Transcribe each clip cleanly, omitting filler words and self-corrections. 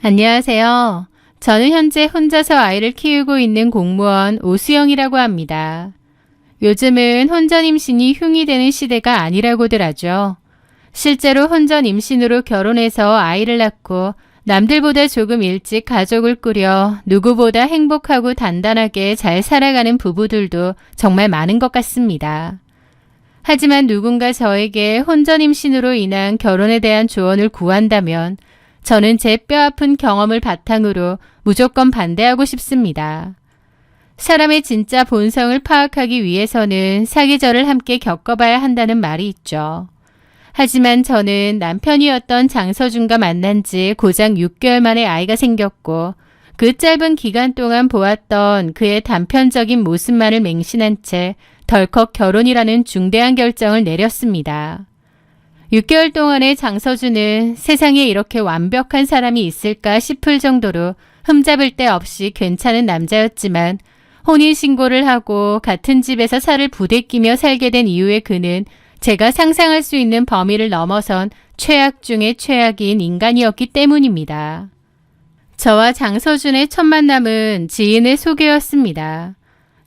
안녕하세요. 저는 현재 혼자서 아이를 키우고 있는 공무원 오수영이라고 합니다. 요즘은 혼전 임신이 흉이 되는 시대가 아니라고들 하죠. 실제로 혼전 임신으로 결혼해서 아이를 낳고 남들보다 조금 일찍 가족을 꾸려 누구보다 행복하고 단단하게 잘 살아가는 부부들도 정말 많은 것 같습니다. 하지만 누군가 저에게 혼전 임신으로 인한 결혼에 대한 조언을 구한다면 저는 제 뼈아픈 경험을 바탕으로 무조건 반대하고 싶습니다. 사람의 진짜 본성을 파악하기 위해서는 사계절을 함께 겪어봐야 한다는 말이 있죠. 하지만 저는 남편이었던 장서준과 만난 지 고작 6개월 만에 아이가 생겼고 그 짧은 기간 동안 보았던 그의 단편적인 모습만을 맹신한 채 덜컥 결혼이라는 중대한 결정을 내렸습니다. 6개월 동안의 장서준은 세상에 이렇게 완벽한 사람이 있을까 싶을 정도로 흠잡을 데 없이 괜찮은 남자였지만 혼인신고를 하고 같은 집에서 살을 부대끼며 살게 된 이후의 그는 제가 상상할 수 있는 범위를 넘어선 최악 중의 최악인 인간이었기 때문입니다. 저와 장서준의 첫 만남은 지인의 소개였습니다.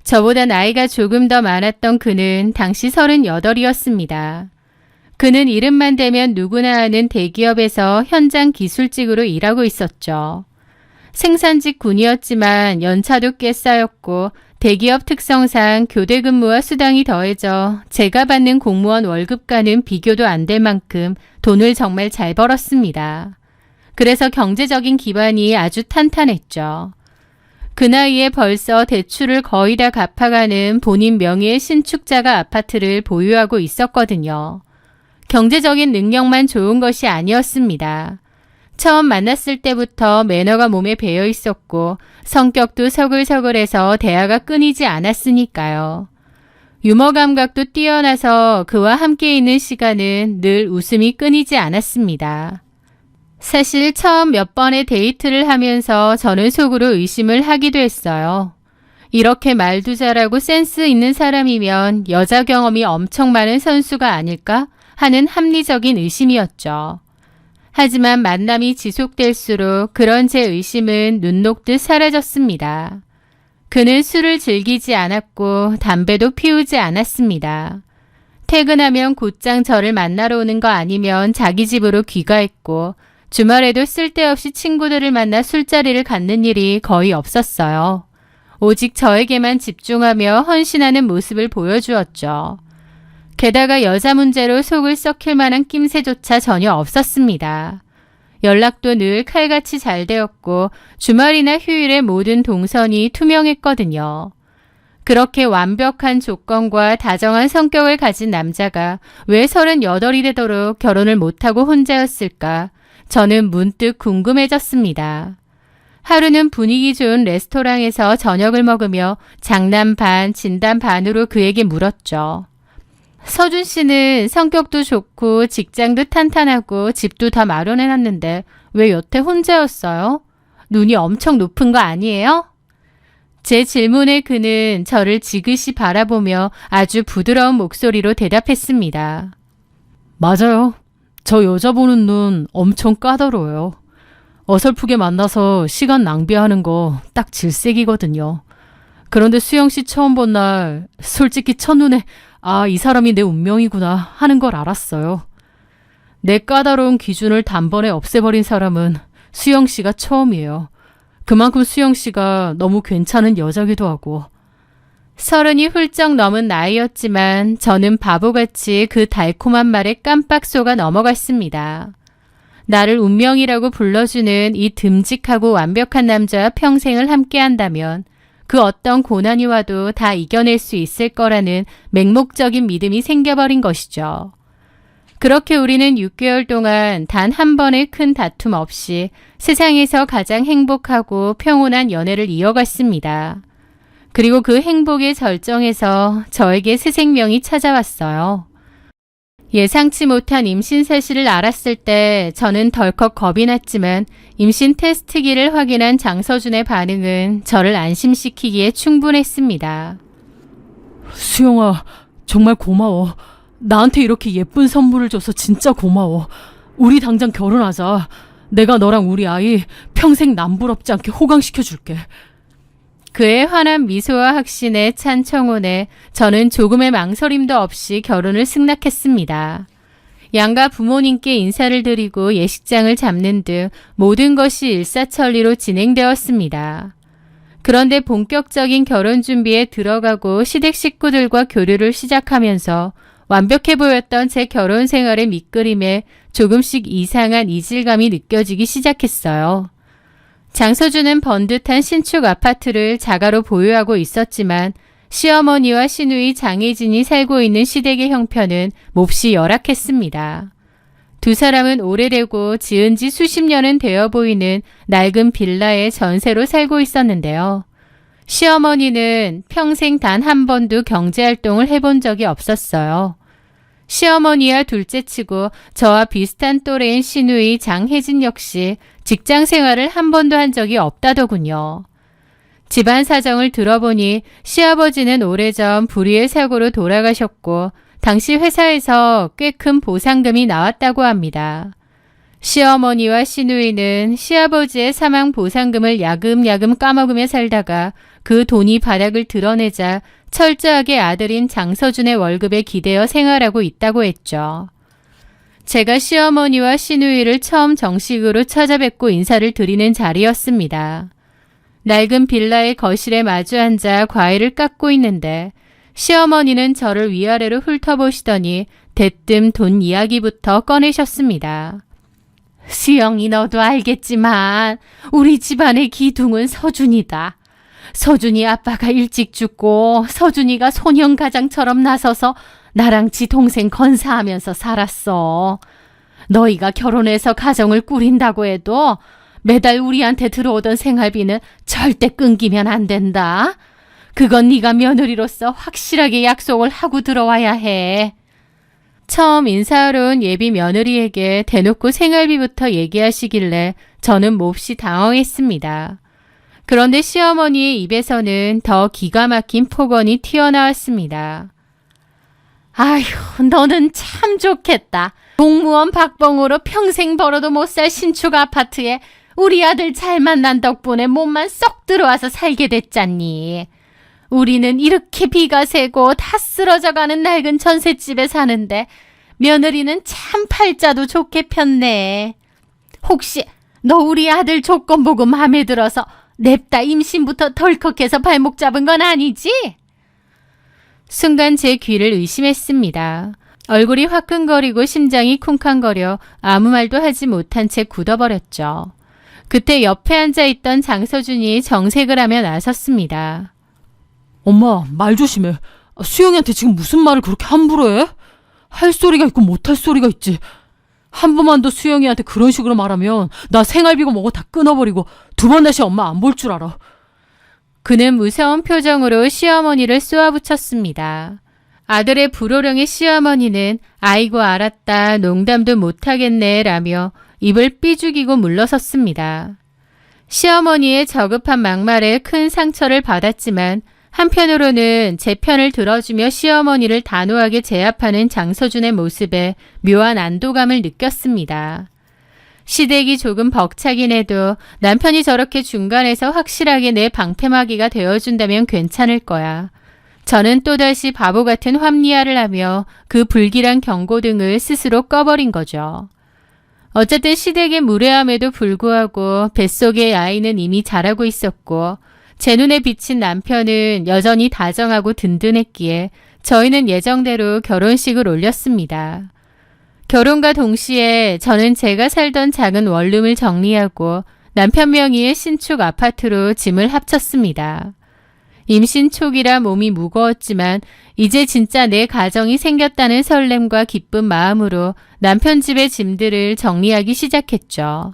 저보다 나이가 조금 더 많았던 그는 당시 38이었습니다. 그는 이름만 대면 누구나 아는 대기업에서 현장 기술직으로 일하고 있었죠. 생산직 군이었지만 연차도 꽤 쌓였고 대기업 특성상 교대 근무와 수당이 더해져 제가 받는 공무원 월급과는 비교도 안 될 만큼 돈을 정말 잘 벌었습니다. 그래서 경제적인 기반이 아주 탄탄했죠. 그 나이에 벌써 대출을 거의 다 갚아가는 본인 명의의 신축자가 아파트를 보유하고 있었거든요. 경제적인 능력만 좋은 것이 아니었습니다. 처음 만났을 때부터 매너가 몸에 배어 있었고 성격도 서글서글해서 대화가 끊이지 않았으니까요. 유머 감각도 뛰어나서 그와 함께 있는 시간은 늘 웃음이 끊이지 않았습니다. 사실 처음 몇 번의 데이트를 하면서 저는 속으로 의심을 하기도 했어요. 이렇게 말도 잘하고 센스 있는 사람이면 여자 경험이 엄청 많은 선수가 아닐까 하는 합리적인 의심이었죠. 하지만 만남이 지속될수록 그런 제 의심은 눈 녹듯 사라졌습니다. 그는 술을 즐기지 않았고 담배도 피우지 않았습니다. 퇴근하면 곧장 저를 만나러 오는 거 아니면 자기 집으로 귀가했고 주말에도 쓸데없이 친구들을 만나 술자리를 갖는 일이 거의 없었어요. 오직 저에게만 집중하며 헌신하는 모습을 보여주었죠. 게다가 여자 문제로 속을 썩힐 만한 낌새조차 전혀 없었습니다. 연락도 늘 칼같이 잘 되었고 주말이나 휴일에 모든 동선이 투명했거든요. 그렇게 완벽한 조건과 다정한 성격을 가진 남자가 왜 38이 되도록 결혼을 못하고 혼자였을까? 저는 문득 궁금해졌습니다. 하루는 분위기 좋은 레스토랑에서 저녁을 먹으며 장난 반, 진담 반으로 그에게 물었죠. 서준 씨는 성격도 좋고 직장도 탄탄하고 집도 다 마련해놨는데 왜 여태 혼자였어요? 눈이 엄청 높은 거 아니에요? 제 질문에 그는 저를 지그시 바라보며 아주 부드러운 목소리로 대답했습니다. 맞아요. 저 여자 보는 눈 엄청 까다로워요. 어설프게 만나서 시간 낭비하는 거 딱 질색이거든요. 그런데 수영 씨 처음 본 날 솔직히 첫눈에 이 사람이 내 운명이구나 하는 걸 알았어요. 내 까다로운 기준을 단번에 없애버린 사람은 수영 씨가 처음이에요. 그만큼 수영 씨가 너무 괜찮은 여자기도 하고. 30이 훌쩍 넘은 나이였지만 저는 바보같이 그 달콤한 말에 깜빡 속아 넘어갔습니다. 나를 운명이라고 불러주는 이 듬직하고 완벽한 남자와 평생을 함께한다면 그 어떤 고난이 와도 다 이겨낼 수 있을 거라는 맹목적인 믿음이 생겨버린 것이죠. 그렇게 우리는 6개월 동안 단 한 번의 큰 다툼 없이 세상에서 가장 행복하고 평온한 연애를 이어갔습니다. 그리고 그 행복의 절정에서 저에게 새 생명이 찾아왔어요. 예상치 못한 임신 사실을 알았을 때 저는 덜컥 겁이 났지만 임신 테스트기를 확인한 장서준의 반응은 저를 안심시키기에 충분했습니다. 수영아, 정말 고마워. 나한테 이렇게 예쁜 선물을 줘서 진짜 고마워. 우리 당장 결혼하자. 내가 너랑 우리 아이 평생 남부럽지 않게 호강시켜줄게. 그의 환한 미소와 확신에 찬 청혼에 저는 조금의 망설임도 없이 결혼을 승낙했습니다. 양가 부모님께 인사를 드리고 예식장을 잡는 등 모든 것이 일사천리로 진행되었습니다. 그런데 본격적인 결혼 준비에 들어가고 시댁 식구들과 교류를 시작하면서 완벽해 보였던 제 결혼 생활의 밑그림에 조금씩 이상한 이질감이 느껴지기 시작했어요. 장서준은 번듯한 신축 아파트를 자가로 보유하고 있었지만 시어머니와 시누이 장혜진이 살고 있는 시댁의 형편은 몹시 열악했습니다. 두 사람은 오래되고 지은 지 수십 년은 되어 보이는 낡은 빌라에 전세로 살고 있었는데요. 시어머니는 평생 단 한 번도 경제활동을 해본 적이 없었어요. 시어머니와 둘째치고 저와 비슷한 또래인 시누이 장혜진 역시 직장 생활을 한 번도 한 적이 없다더군요. 집안 사정을 들어보니 시아버지는 오래전 불의의 사고로 돌아가셨고 당시 회사에서 꽤 큰 보상금이 나왔다고 합니다. 시어머니와 시누이는 시아버지의 사망 보상금을 야금야금 까먹으며 살다가 그 돈이 바닥을 드러내자 철저하게 아들인 장서준의 월급에 기대어 생활하고 있다고 했죠. 제가 시어머니와 시누이를 처음 정식으로 찾아뵙고 인사를 드리는 자리였습니다. 낡은 빌라의 거실에 마주 앉아 과일을 깎고 있는데 시어머니는 저를 위아래로 훑어보시더니 대뜸 돈 이야기부터 꺼내셨습니다. 수영이 너도 알겠지만 우리 집안의 기둥은 서준이다. 서준이 아빠가 일찍 죽고 서준이가 소년가장처럼 나서서 나랑 지 동생 건사하면서 살았어. 너희가 결혼해서 가정을 꾸린다고 해도 매달 우리한테 들어오던 생활비는 절대 끊기면 안 된다. 그건 네가 며느리로서 확실하게 약속을 하고 들어와야 해. 처음 인사하러 온 예비 며느리에게 대놓고 생활비부터 얘기하시길래 저는 몹시 당황했습니다. 그런데 시어머니의 입에서는 더 기가 막힌 폭언이 튀어나왔습니다. 아휴, 너는 참 좋겠다. 공무원 박봉으로 평생 벌어도 못 살 신축 아파트에 우리 아들 잘 만난 덕분에 몸만 쏙 들어와서 살게 됐잖니. 우리는 이렇게 비가 새고 다 쓰러져가는 낡은 전셋집에 사는데 며느리는 참 팔자도 좋게 폈네. 혹시 너 우리 아들 조건 보고 마음에 들어서 냅다 임신부터 덜컥해서 발목 잡은 건 아니지? 순간 제 귀를 의심했습니다. 얼굴이 화끈거리고 심장이 쿵쾅거려 아무 말도 하지 못한 채 굳어버렸죠. 그때 옆에 앉아있던 장서준이 정색을 하며 나섰습니다. 엄마, 말 조심해. 수영이한테 지금 무슨 말을 그렇게 함부로 해? 할 소리가 있고 못할 소리가 있지. 한 번만 더 수영이한테 그런 식으로 말하면 나 생활비고 뭐고 다 끊어버리고 두 번 다시 엄마 안 볼 줄 알아. 그는 무서운 표정으로 시어머니를 쏘아붙였습니다. 아들의 불호령의 시어머니는 아이고 알았다, 농담도 못하겠네 라며 입을 삐죽이고 물러섰습니다. 시어머니의 저급한 막말에 큰 상처를 받았지만 한편으로는 제 편을 들어주며 시어머니를 단호하게 제압하는 장서준의 모습에 묘한 안도감을 느꼈습니다. 시댁이 조금 벅차긴 해도 남편이 저렇게 중간에서 확실하게 내 방패막이가 되어준다면 괜찮을 거야. 저는 또다시 바보 같은 합리화를 하며 그 불길한 경고등을 스스로 꺼버린 거죠. 어쨌든 시댁의 무례함에도 불구하고 뱃속의 아이는 이미 자라고 있었고 제 눈에 비친 남편은 여전히 다정하고 든든했기에 저희는 예정대로 결혼식을 올렸습니다. 결혼과 동시에 저는 제가 살던 작은 원룸을 정리하고 남편 명의의 신축 아파트로 짐을 합쳤습니다. 임신 초기라 몸이 무거웠지만 이제 진짜 내 가정이 생겼다는 설렘과 기쁜 마음으로 남편 집의 짐들을 정리하기 시작했죠.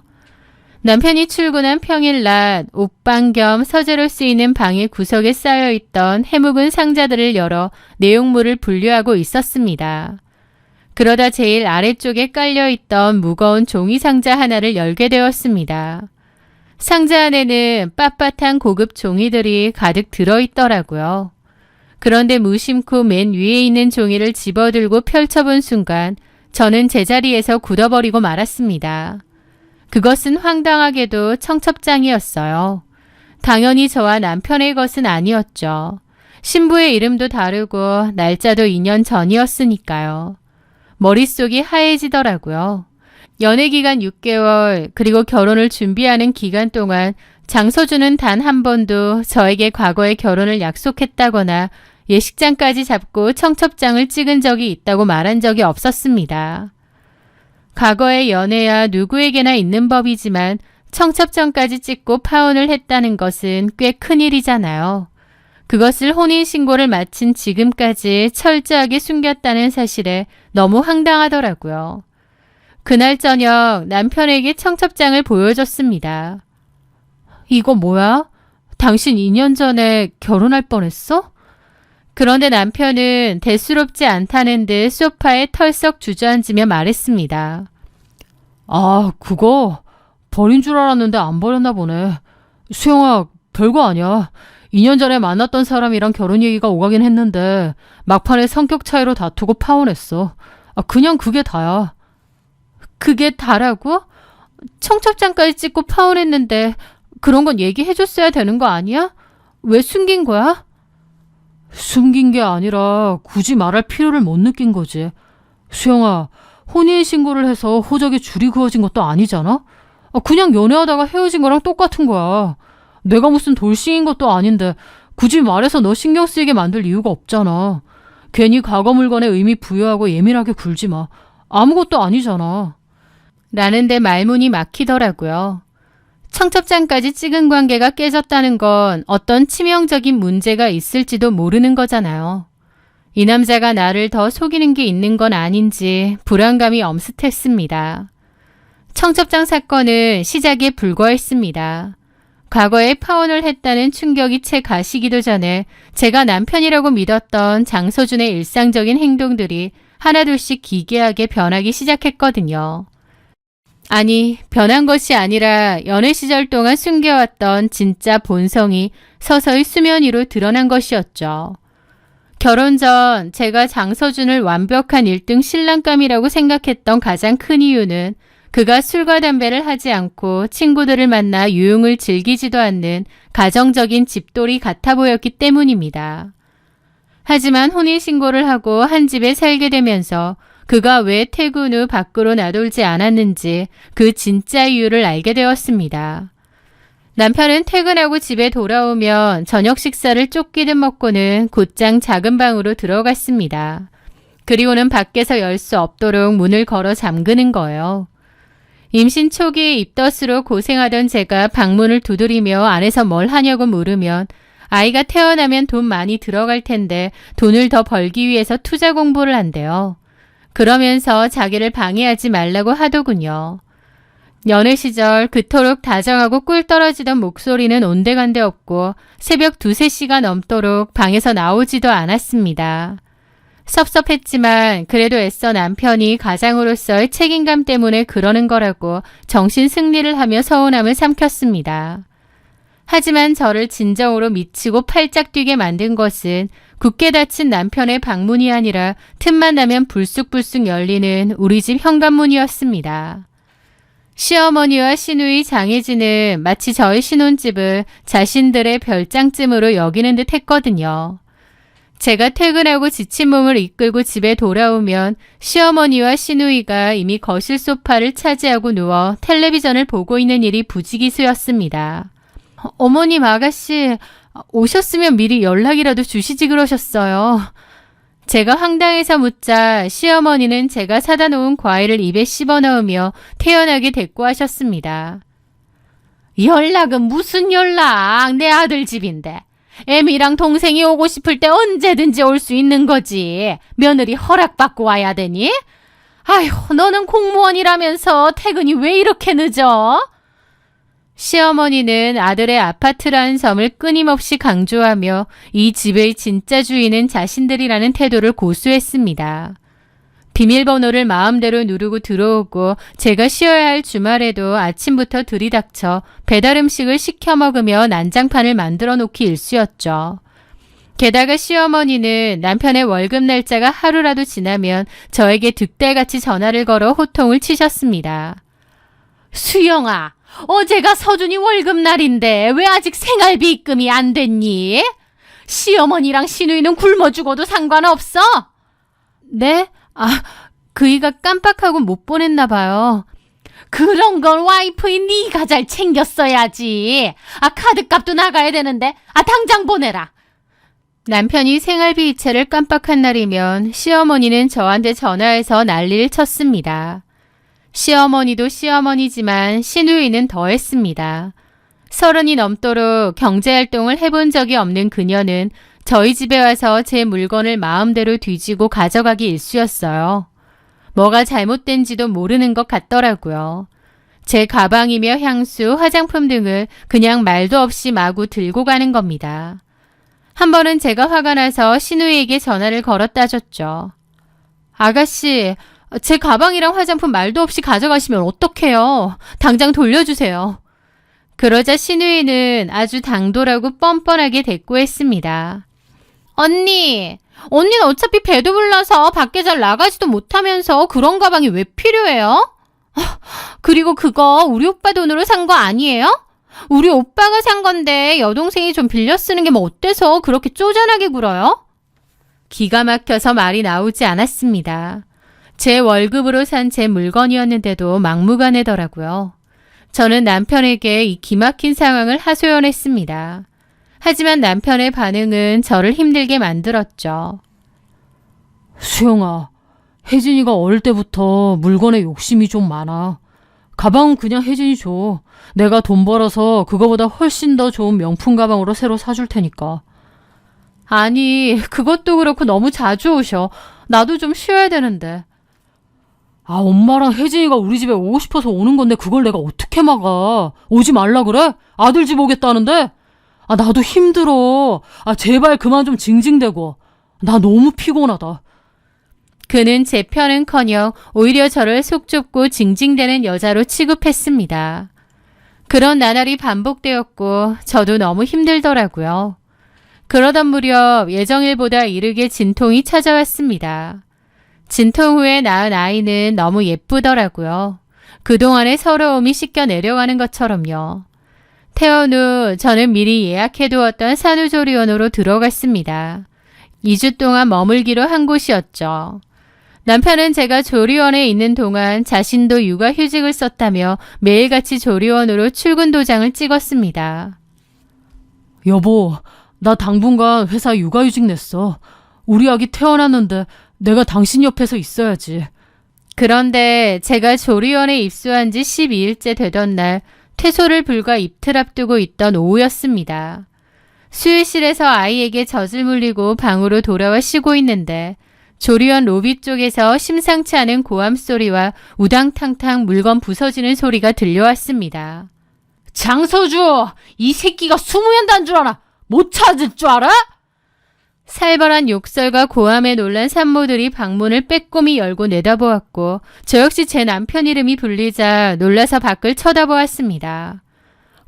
남편이 출근한 평일낮 옷방 겸 서재로 쓰이는 방의 구석에 쌓여있던 해묵은 상자들을 열어 내용물을 분류하고 있었습니다. 그러다 제일 아래쪽에 깔려있던 무거운 종이 상자 하나를 열게 되었습니다. 상자 안에는 빳빳한 고급 종이들이 가득 들어있더라고요. 그런데 무심코 맨 위에 있는 종이를 집어들고 펼쳐본 순간 저는 제자리에서 굳어버리고 말았습니다. 그것은 황당하게도 청첩장이었어요. 당연히 저와 남편의 것은 아니었죠. 신부의 이름도 다르고 날짜도 2년 전이었으니까요. 머릿속이 하얘지더라고요. 연애 기간 6개월, 그리고 결혼을 준비하는 기간 동안 장서준은 단 한 번도 저에게 과거에 결혼을 약속했다거나 예식장까지 잡고 청첩장을 찍은 적이 있다고 말한 적이 없었습니다. 과거의 연애야 누구에게나 있는 법이지만 청첩장까지 찍고 파혼을 했다는 것은 꽤 큰일이잖아요. 그것을 혼인신고를 마친 지금까지 철저하게 숨겼다는 사실에 너무 황당하더라고요. 그날 저녁 남편에게 청첩장을 보여줬습니다. 이거 뭐야? 당신 2년 전에 결혼할 뻔했어? 그런데 남편은 대수롭지 않다는 듯 소파에 털썩 주저앉으며 말했습니다. 아, 그거 버린 줄 알았는데 안 버렸나 보네. 수영아, 별거 아니야. 2년 전에 만났던 사람이랑 결혼 얘기가 오가긴 했는데 막판에 성격 차이로 다투고 파혼했어. 그냥 그게 다야. 그게 다라고? 청첩장까지 찍고 파혼했는데 그런 건 얘기해줬어야 되는 거 아니야? 왜 숨긴 거야? 숨긴 게 아니라 굳이 말할 필요를 못 느낀 거지. 수영아, 혼인신고를 해서 호적에 줄이 그어진 것도 아니잖아? 그냥 연애하다가 헤어진 거랑 똑같은 거야. 내가 무슨 돌싱인 것도 아닌데 굳이 말해서 너 신경 쓰이게 만들 이유가 없잖아. 괜히 과거 물건에 의미 부여하고 예민하게 굴지 마. 아무것도 아니잖아. 라는데 말문이 막히더라고요. 청첩장까지 찍은 관계가 깨졌다는 건 어떤 치명적인 문제가 있을지도 모르는 거잖아요. 이 남자가 나를 더 속이는 게 있는 건 아닌지 불안감이 엄습했습니다. 청첩장 사건은 시작에 불과했습니다. 과거에 파혼을 했다는 충격이 채 가시기도 전에 제가 남편이라고 믿었던 장서준의 일상적인 행동들이 하나둘씩 기괴하게 변하기 시작했거든요. 아니, 변한 것이 아니라 연애 시절 동안 숨겨왔던 진짜 본성이 서서히 수면 위로 드러난 것이었죠. 결혼 전 제가 장서준을 완벽한 1등 신랑감이라고 생각했던 가장 큰 이유는 그가 술과 담배를 하지 않고 친구들을 만나 유흥을 즐기지도 않는 가정적인 집돌이 같아 보였기 때문입니다. 하지만 혼인신고를 하고 한 집에 살게 되면서 그가 왜 퇴근 후 밖으로 나돌지 않았는지 그 진짜 이유를 알게 되었습니다. 남편은 퇴근하고 집에 돌아오면 저녁 식사를 쫓기듯 먹고는 곧장 작은 방으로 들어갔습니다. 그리고는 밖에서 열 수 없도록 문을 걸어 잠그는 거예요. 임신 초기에 입덧으로 고생하던 제가 방문을 두드리며 안에서 뭘 하냐고 물으면 아이가 태어나면 돈 많이 들어갈 텐데 돈을 더 벌기 위해서 투자 공부를 한대요. 그러면서 자기를 방해하지 말라고 하더군요. 연애 시절 그토록 다정하고 꿀 떨어지던 목소리는 온데간데 없고 새벽 2, 3시가 넘도록 방에서 나오지도 않았습니다. 섭섭했지만 그래도 애써 남편이 가장으로서의 책임감 때문에 그러는 거라고 정신 승리를 하며 서운함을 삼켰습니다. 하지만 저를 진정으로 미치고 팔짝 뛰게 만든 것은 굳게 닫힌 남편의 방문이 아니라 틈만 나면 불쑥불쑥 열리는 우리 집 현관문이었습니다. 시어머니와 시누이 장혜진은 마치 저희 신혼집을 자신들의 별장쯤으로 여기는 듯 했거든요. 제가 퇴근하고 지친 몸을 이끌고 집에 돌아오면 시어머니와 시누이가 이미 거실 소파를 차지하고 누워 텔레비전을 보고 있는 일이 부지기수였습니다. 어머님, 아가씨, 오셨으면 미리 연락이라도 주시지 그러셨어요. 제가 황당해서 묻자 시어머니는 제가 사다 놓은 과일을 입에 씹어 넣으며 태연하게 대꾸하셨습니다. 연락은 무슨 연락? 내 아들 집인데. 애미랑 동생이 오고 싶을 때 언제든지 올 수 있는 거지. 며느리 허락받고 와야 되니? 아휴, 너는 공무원이라면서 퇴근이 왜 이렇게 늦어? 시어머니는 아들의 아파트라는 점을 끊임없이 강조하며 이 집의 진짜 주인은 자신들이라는 태도를 고수했습니다. 비밀번호를 마음대로 누르고 들어오고 제가 쉬어야 할 주말에도 아침부터 들이닥쳐 배달 음식을 시켜 먹으며 난장판을 만들어 놓기 일쑤였죠. 게다가 시어머니는 남편의 월급 날짜가 하루라도 지나면 저에게 득달같이 전화를 걸어 호통을 치셨습니다. 수영아, 어제가 서준이 월급날인데 왜 아직 생활비 입금이 안 됐니? 시어머니랑 시누이는 굶어 죽어도 상관없어? 네? 그이가 깜빡하고 못 보냈나 봐요. 그런 건 와이프인 네가 잘 챙겼어야지. 카드값도 나가야 되는데. 당장 보내라. 남편이 생활비 이체를 깜빡한 날이면 시어머니는 저한테 전화해서 난리를 쳤습니다. 시어머니도 시어머니지만 시누이는 더했습니다. 30이 넘도록 경제활동을 해본 적이 없는 그녀는 저희 집에 와서 제 물건을 마음대로 뒤지고 가져가기 일쑤였어요. 뭐가 잘못된지도 모르는 것 같더라고요. 제 가방이며 향수, 화장품 등을 그냥 말도 없이 마구 들고 가는 겁니다. 한 번은 제가 화가 나서 시누이에게 전화를 걸어 따졌죠. 아가씨, 제 가방이랑 화장품 말도 없이 가져가시면 어떡해요? 당장 돌려주세요. 그러자 시누이는 아주 당돌하고 뻔뻔하게 대꾸했습니다. 언니는 어차피 배도 불러서 밖에 잘 나가지도 못하면서 그런 가방이 왜 필요해요? 그리고 그거 우리 오빠 돈으로 산 거 아니에요? 우리 오빠가 산 건데 여동생이 좀 빌려 쓰는 게 뭐 어때서 그렇게 쪼잔하게 굴어요? 기가 막혀서 말이 나오지 않았습니다. 제 월급으로 산 제 물건이었는데도 막무가내더라고요. 저는 남편에게 이 기막힌 상황을 하소연했습니다. 하지만 남편의 반응은 저를 힘들게 만들었죠. 수영아, 혜진이가 어릴 때부터 물건에 욕심이 좀 많아. 가방은 그냥 혜진이 줘. 내가 돈 벌어서 그거보다 훨씬 더 좋은 명품 가방으로 새로 사줄 테니까. 아니, 그것도 그렇고 너무 자주 오셔. 나도 좀 쉬어야 되는데. 엄마랑 혜진이가 우리 집에 오고 싶어서 오는 건데 그걸 내가 어떻게 막아? 오지 말라 그래? 아들 집 오겠다는데? 나도 힘들어. 제발 그만 좀 징징대고. 나 너무 피곤하다. 그는 제 편은커녕 오히려 저를 속 좁고 징징대는 여자로 취급했습니다. 그런 나날이 반복되었고 저도 너무 힘들더라고요. 그러던 무렵 예정일보다 이르게 진통이 찾아왔습니다. 진통 후에 낳은 아이는 너무 예쁘더라고요. 그동안의 서러움이 씻겨 내려가는 것처럼요. 퇴원 후 저는 미리 예약해두었던 산후조리원으로 들어갔습니다. 2주 동안 머물기로 한 곳이었죠. 남편은 제가 조리원에 있는 동안 자신도 육아휴직을 썼다며 매일같이 조리원으로 출근 도장을 찍었습니다. 여보, 나 당분간 회사 육아휴직 냈어. 우리 아기 태어났는데 내가 당신 옆에서 있어야지. 그런데 제가 조리원에 입소한 지 12일째 되던 날 퇴소를 불과 이틀 앞두고 있던 오후였습니다. 수유실에서 아이에게 젖을 물리고 방으로 돌아와 쉬고 있는데 조리원 로비 쪽에서 심상치 않은 고함 소리와 우당탕탕 물건 부서지는 소리가 들려왔습니다. 장서주, 이 새끼가 20년 단 줄 알아? 못 찾을 줄 알아? 살벌한 욕설과 고함에 놀란 산모들이 방문을 빼꼼히 열고 내다보았고 저 역시 제 남편 이름이 불리자 놀라서 밖을 쳐다보았습니다.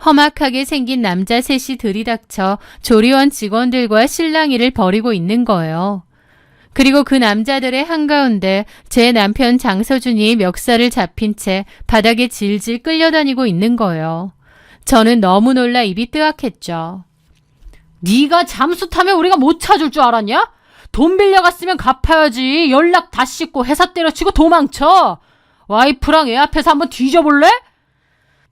험악하게 생긴 남자 셋이 들이닥쳐 조리원 직원들과 실랑이를 벌이고 있는 거예요. 그리고 그 남자들의 한가운데 제 남편 장서준이 멱살을 잡힌 채 바닥에 질질 끌려다니고 있는 거예요. 저는 너무 놀라 입이 뜨악했죠. 네가 잠수 타면 우리가 못 찾을 줄 알았냐? 돈 빌려갔으면 갚아야지. 연락 다 씻고 회사 때려치고 도망쳐. 와이프랑 애 앞에서 한번 뒤져볼래?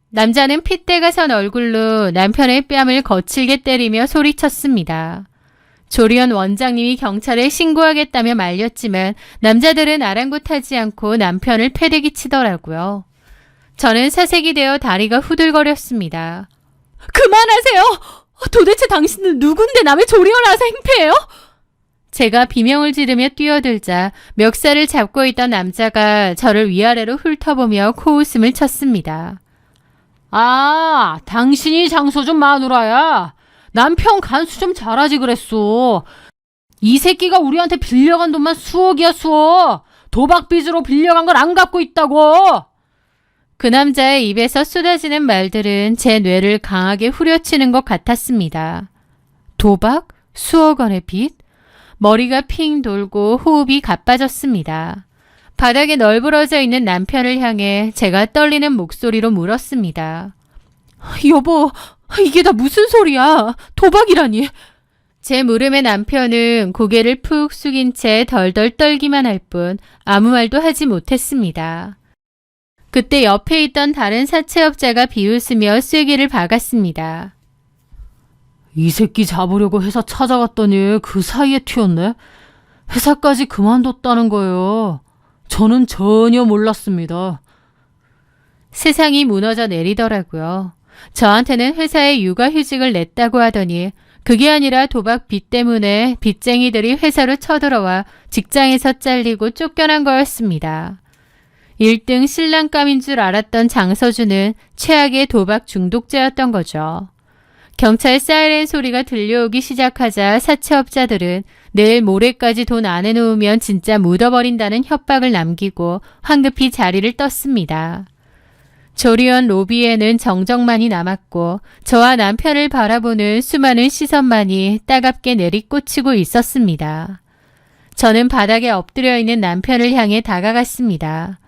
남자는 핏대가 선 얼굴로 남편의 뺨을 거칠게 때리며 소리쳤습니다. 조리원 원장님이 경찰에 신고하겠다며 말렸지만 남자들은 아랑곳하지 않고 남편을 패대기 치더라고요. 저는 사색이 되어 다리가 후들거렸습니다. 그만하세요! 도대체 당신은 누군데 남의 조리원 와서 행패해요? 제가 비명을 지르며 뛰어들자 멱살을 잡고 있던 남자가 저를 위아래로 훑어보며 코웃음을 쳤습니다. 당신이 장서준 마누라야. 남편 간수 좀 잘하지 그랬어. 이 새끼가 우리한테 빌려간 돈만 수억이야 수억. 도박빚으로 빌려간 걸 안 갚고 있다고. 그 남자의 입에서 쏟아지는 말들은 제 뇌를 강하게 후려치는 것 같았습니다. 도박? 수억 원의 빚? 머리가 핑 돌고 호흡이 가빠졌습니다. 바닥에 널브러져 있는 남편을 향해 제가 떨리는 목소리로 물었습니다. 여보, 이게 다 무슨 소리야? 도박이라니. 제 물음에 남편은 고개를 푹 숙인 채 덜덜 떨기만 할 뿐 아무 말도 하지 못했습니다. 그때 옆에 있던 다른 사채업자가 비웃으며 쐐기를 박았습니다. 이 새끼 잡으려고 회사 찾아갔더니 그 사이에 튀었네. 회사까지 그만뒀다는 거예요. 저는 전혀 몰랐습니다. 세상이 무너져 내리더라고요. 저한테는 회사에 육아휴직을 냈다고 하더니 그게 아니라 도박 빚 때문에 빚쟁이들이 회사로 쳐들어와 직장에서 잘리고 쫓겨난 거였습니다. 1등 신랑감인 줄 알았던 장서준은 최악의 도박 중독자였던 거죠. 경찰 사이렌 소리가 들려오기 시작하자 사채업자들은 내일 모레까지 돈 안 해놓으면 진짜 묻어버린다는 협박을 남기고 황급히 자리를 떴습니다. 조리원 로비에는 정적만이 남았고 저와 남편을 바라보는 수많은 시선만이 따갑게 내리꽂히고 있었습니다. 저는 바닥에 엎드려 있는 남편을 향해 다가갔습니다.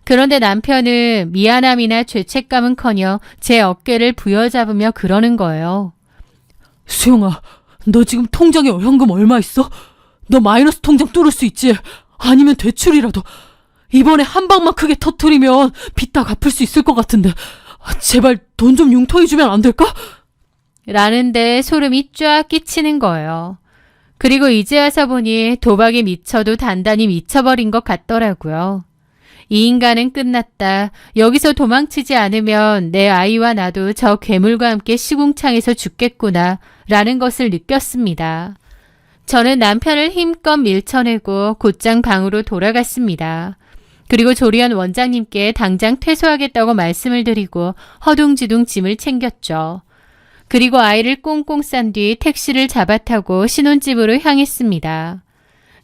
그런데 남편은 미안함이나 죄책감은커녕 제 어깨를 부여잡으며 그러는 거예요. 수영아, 너 지금 통장에 현금 얼마 있어? 너 마이너스 통장 뚫을 수 있지? 아니면 대출이라도. 이번에 한 방만 크게 터트리면 빚 다 갚을 수 있을 것 같은데. 제발 돈 좀 융통해주면 안 될까? 라는데 소름이 쫙 끼치는 거예요. 그리고 이제 와서 보니 도박에 미쳐도 단단히 미쳐버린 것 같더라고요. 이 인간은 끝났다. 여기서 도망치지 않으면 내 아이와 나도 저 괴물과 함께 시궁창에서 죽겠구나 라는 것을 느꼈습니다. 저는 남편을 힘껏 밀쳐내고 곧장 방으로 돌아갔습니다. 그리고 조리원 원장님께 당장 퇴소하겠다고 말씀을 드리고 허둥지둥 짐을 챙겼죠. 그리고 아이를 꽁꽁 싼 뒤 택시를 잡아타고 신혼집으로 향했습니다.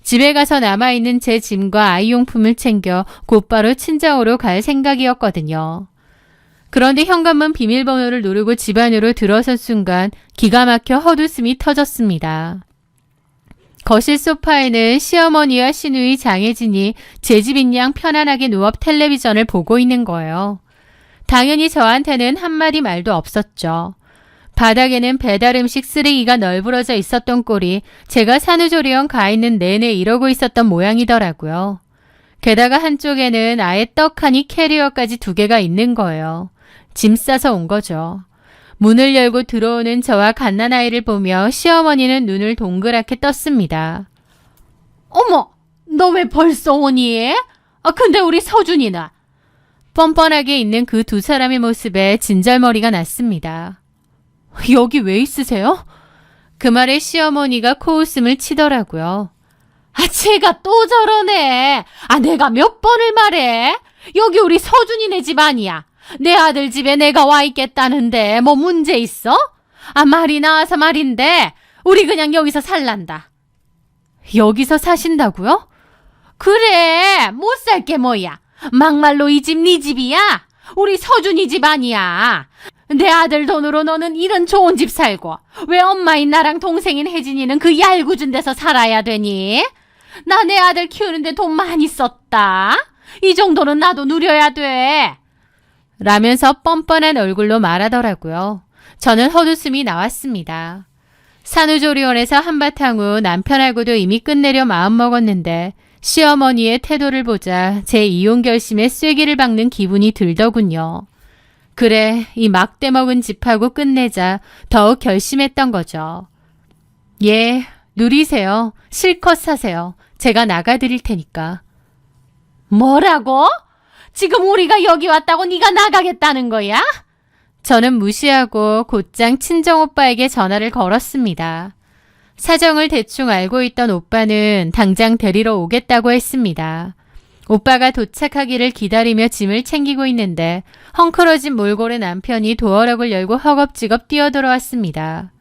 집에 가서 남아있는 제 짐과 아이용품을 챙겨 곧바로 친정으로 갈 생각이었거든요. 그런데 현관문 비밀번호를 누르고 집 안으로 들어선 순간 기가 막혀 헛웃음이 터졌습니다. 거실 소파에는 시어머니와 시누이 장혜진이 제 집인 양 편안하게 누워 텔레비전을 보고 있는 거예요. 당연히 저한테는 한마디 말도 없었죠. 바닥에는 배달 음식 쓰레기가 널브러져 있었던 꼴이 제가 산후조리원 가 있는 내내 이러고 있었던 모양이더라고요. 게다가 한쪽에는 아예 떡하니 캐리어까지 2개가 있는 거예요. 짐 싸서 온 거죠. 문을 열고 들어오는 저와 갓난아이를 보며 시어머니는 눈을 동그랗게 떴습니다. 어머, 너 왜 벌써 오니? 근데 우리 서준이는? 뻔뻔하게 있는 그 2 사람의 모습에 진절머리가 났습니다. 여기 왜 있으세요? 그 말에 시어머니가 코웃음을 치더라고요. 쟤가 또 저러네. 내가 몇 번을 말해. 여기 우리 서준이네 집 아니야. 내 아들 집에 내가 와 있겠다는데 뭐 문제 있어? 말이 나와서 말인데 우리 그냥 여기서 살란다. 여기서 사신다고요? 그래, 못 살 게 뭐야. 막말로 이 집 네 집이야? 우리 서준이 집 아니야. 내 아들 돈으로 너는 이런 좋은 집 살고 왜 엄마인 나랑 동생인 혜진이는 그 얄궂은 데서 살아야 되니? 나 내 아들 키우는데 돈 많이 썼다. 이 정도는 나도 누려야 돼. 라면서 뻔뻔한 얼굴로 말하더라고요. 저는 헛웃음이 나왔습니다. 산후조리원에서 한바탕 후 남편하고도 이미 끝내려 마음먹었는데 시어머니의 태도를 보자 제 이혼 결심에 쐐기를 박는 기분이 들더군요. 그래, 이 막대 먹은 집하고 끝내자 더욱 결심했던 거죠. 예, 누리세요. 실컷 사세요. 제가 나가드릴 테니까. 뭐라고? 지금 우리가 여기 왔다고 네가 나가겠다는 거야? 저는 무시하고 곧장 친정오빠에게 전화를 걸었습니다. 사정을 대충 알고 있던 오빠는 당장 데리러 오겠다고 했습니다. 오빠가 도착하기를 기다리며 짐을 챙기고 있는데 헝클어진 몰골의 남편이 도어락을 열고 허겁지겁 뛰어들어왔습니다.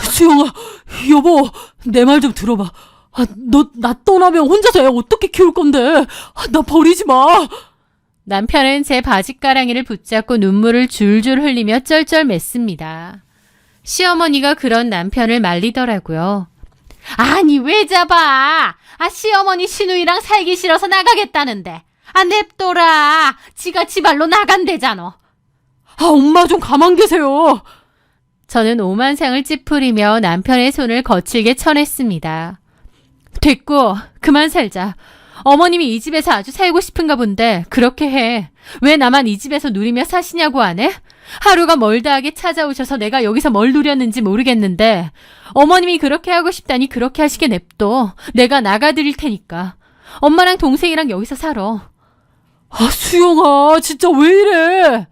수영아, 여보, 내 말 좀 들어봐. 나 떠나면 혼자서 애 어떻게 키울 건데? 나 버리지 마. 남편은 제 바짓가랑이를 붙잡고 눈물을 줄줄 흘리며 쩔쩔맸습니다. 시어머니가 그런 남편을 말리더라고요. 아니 왜 잡아? 시어머니 신우이랑 살기 싫어서 나가겠다는데. 냅둬라. 지가 지 발로 나간대잖아. 엄마 좀 가만 계세요. 저는 오만상을 찌푸리며 남편의 손을 거칠게 쳐냈습니다. 됐고, 그만 살자. 어머님이 이 집에서 아주 살고 싶은가 본데 그렇게 해. 왜 나만 이 집에서 누리며 사시냐고 안 해? 하루가 멀다하게 찾아오셔서 내가 여기서 뭘 누렸는지 모르겠는데 어머님이 그렇게 하고 싶다니 그렇게 하시게 냅둬. 내가 나가드릴 테니까. 엄마랑 동생이랑 여기서 살아. 수영아, 진짜 왜 이래?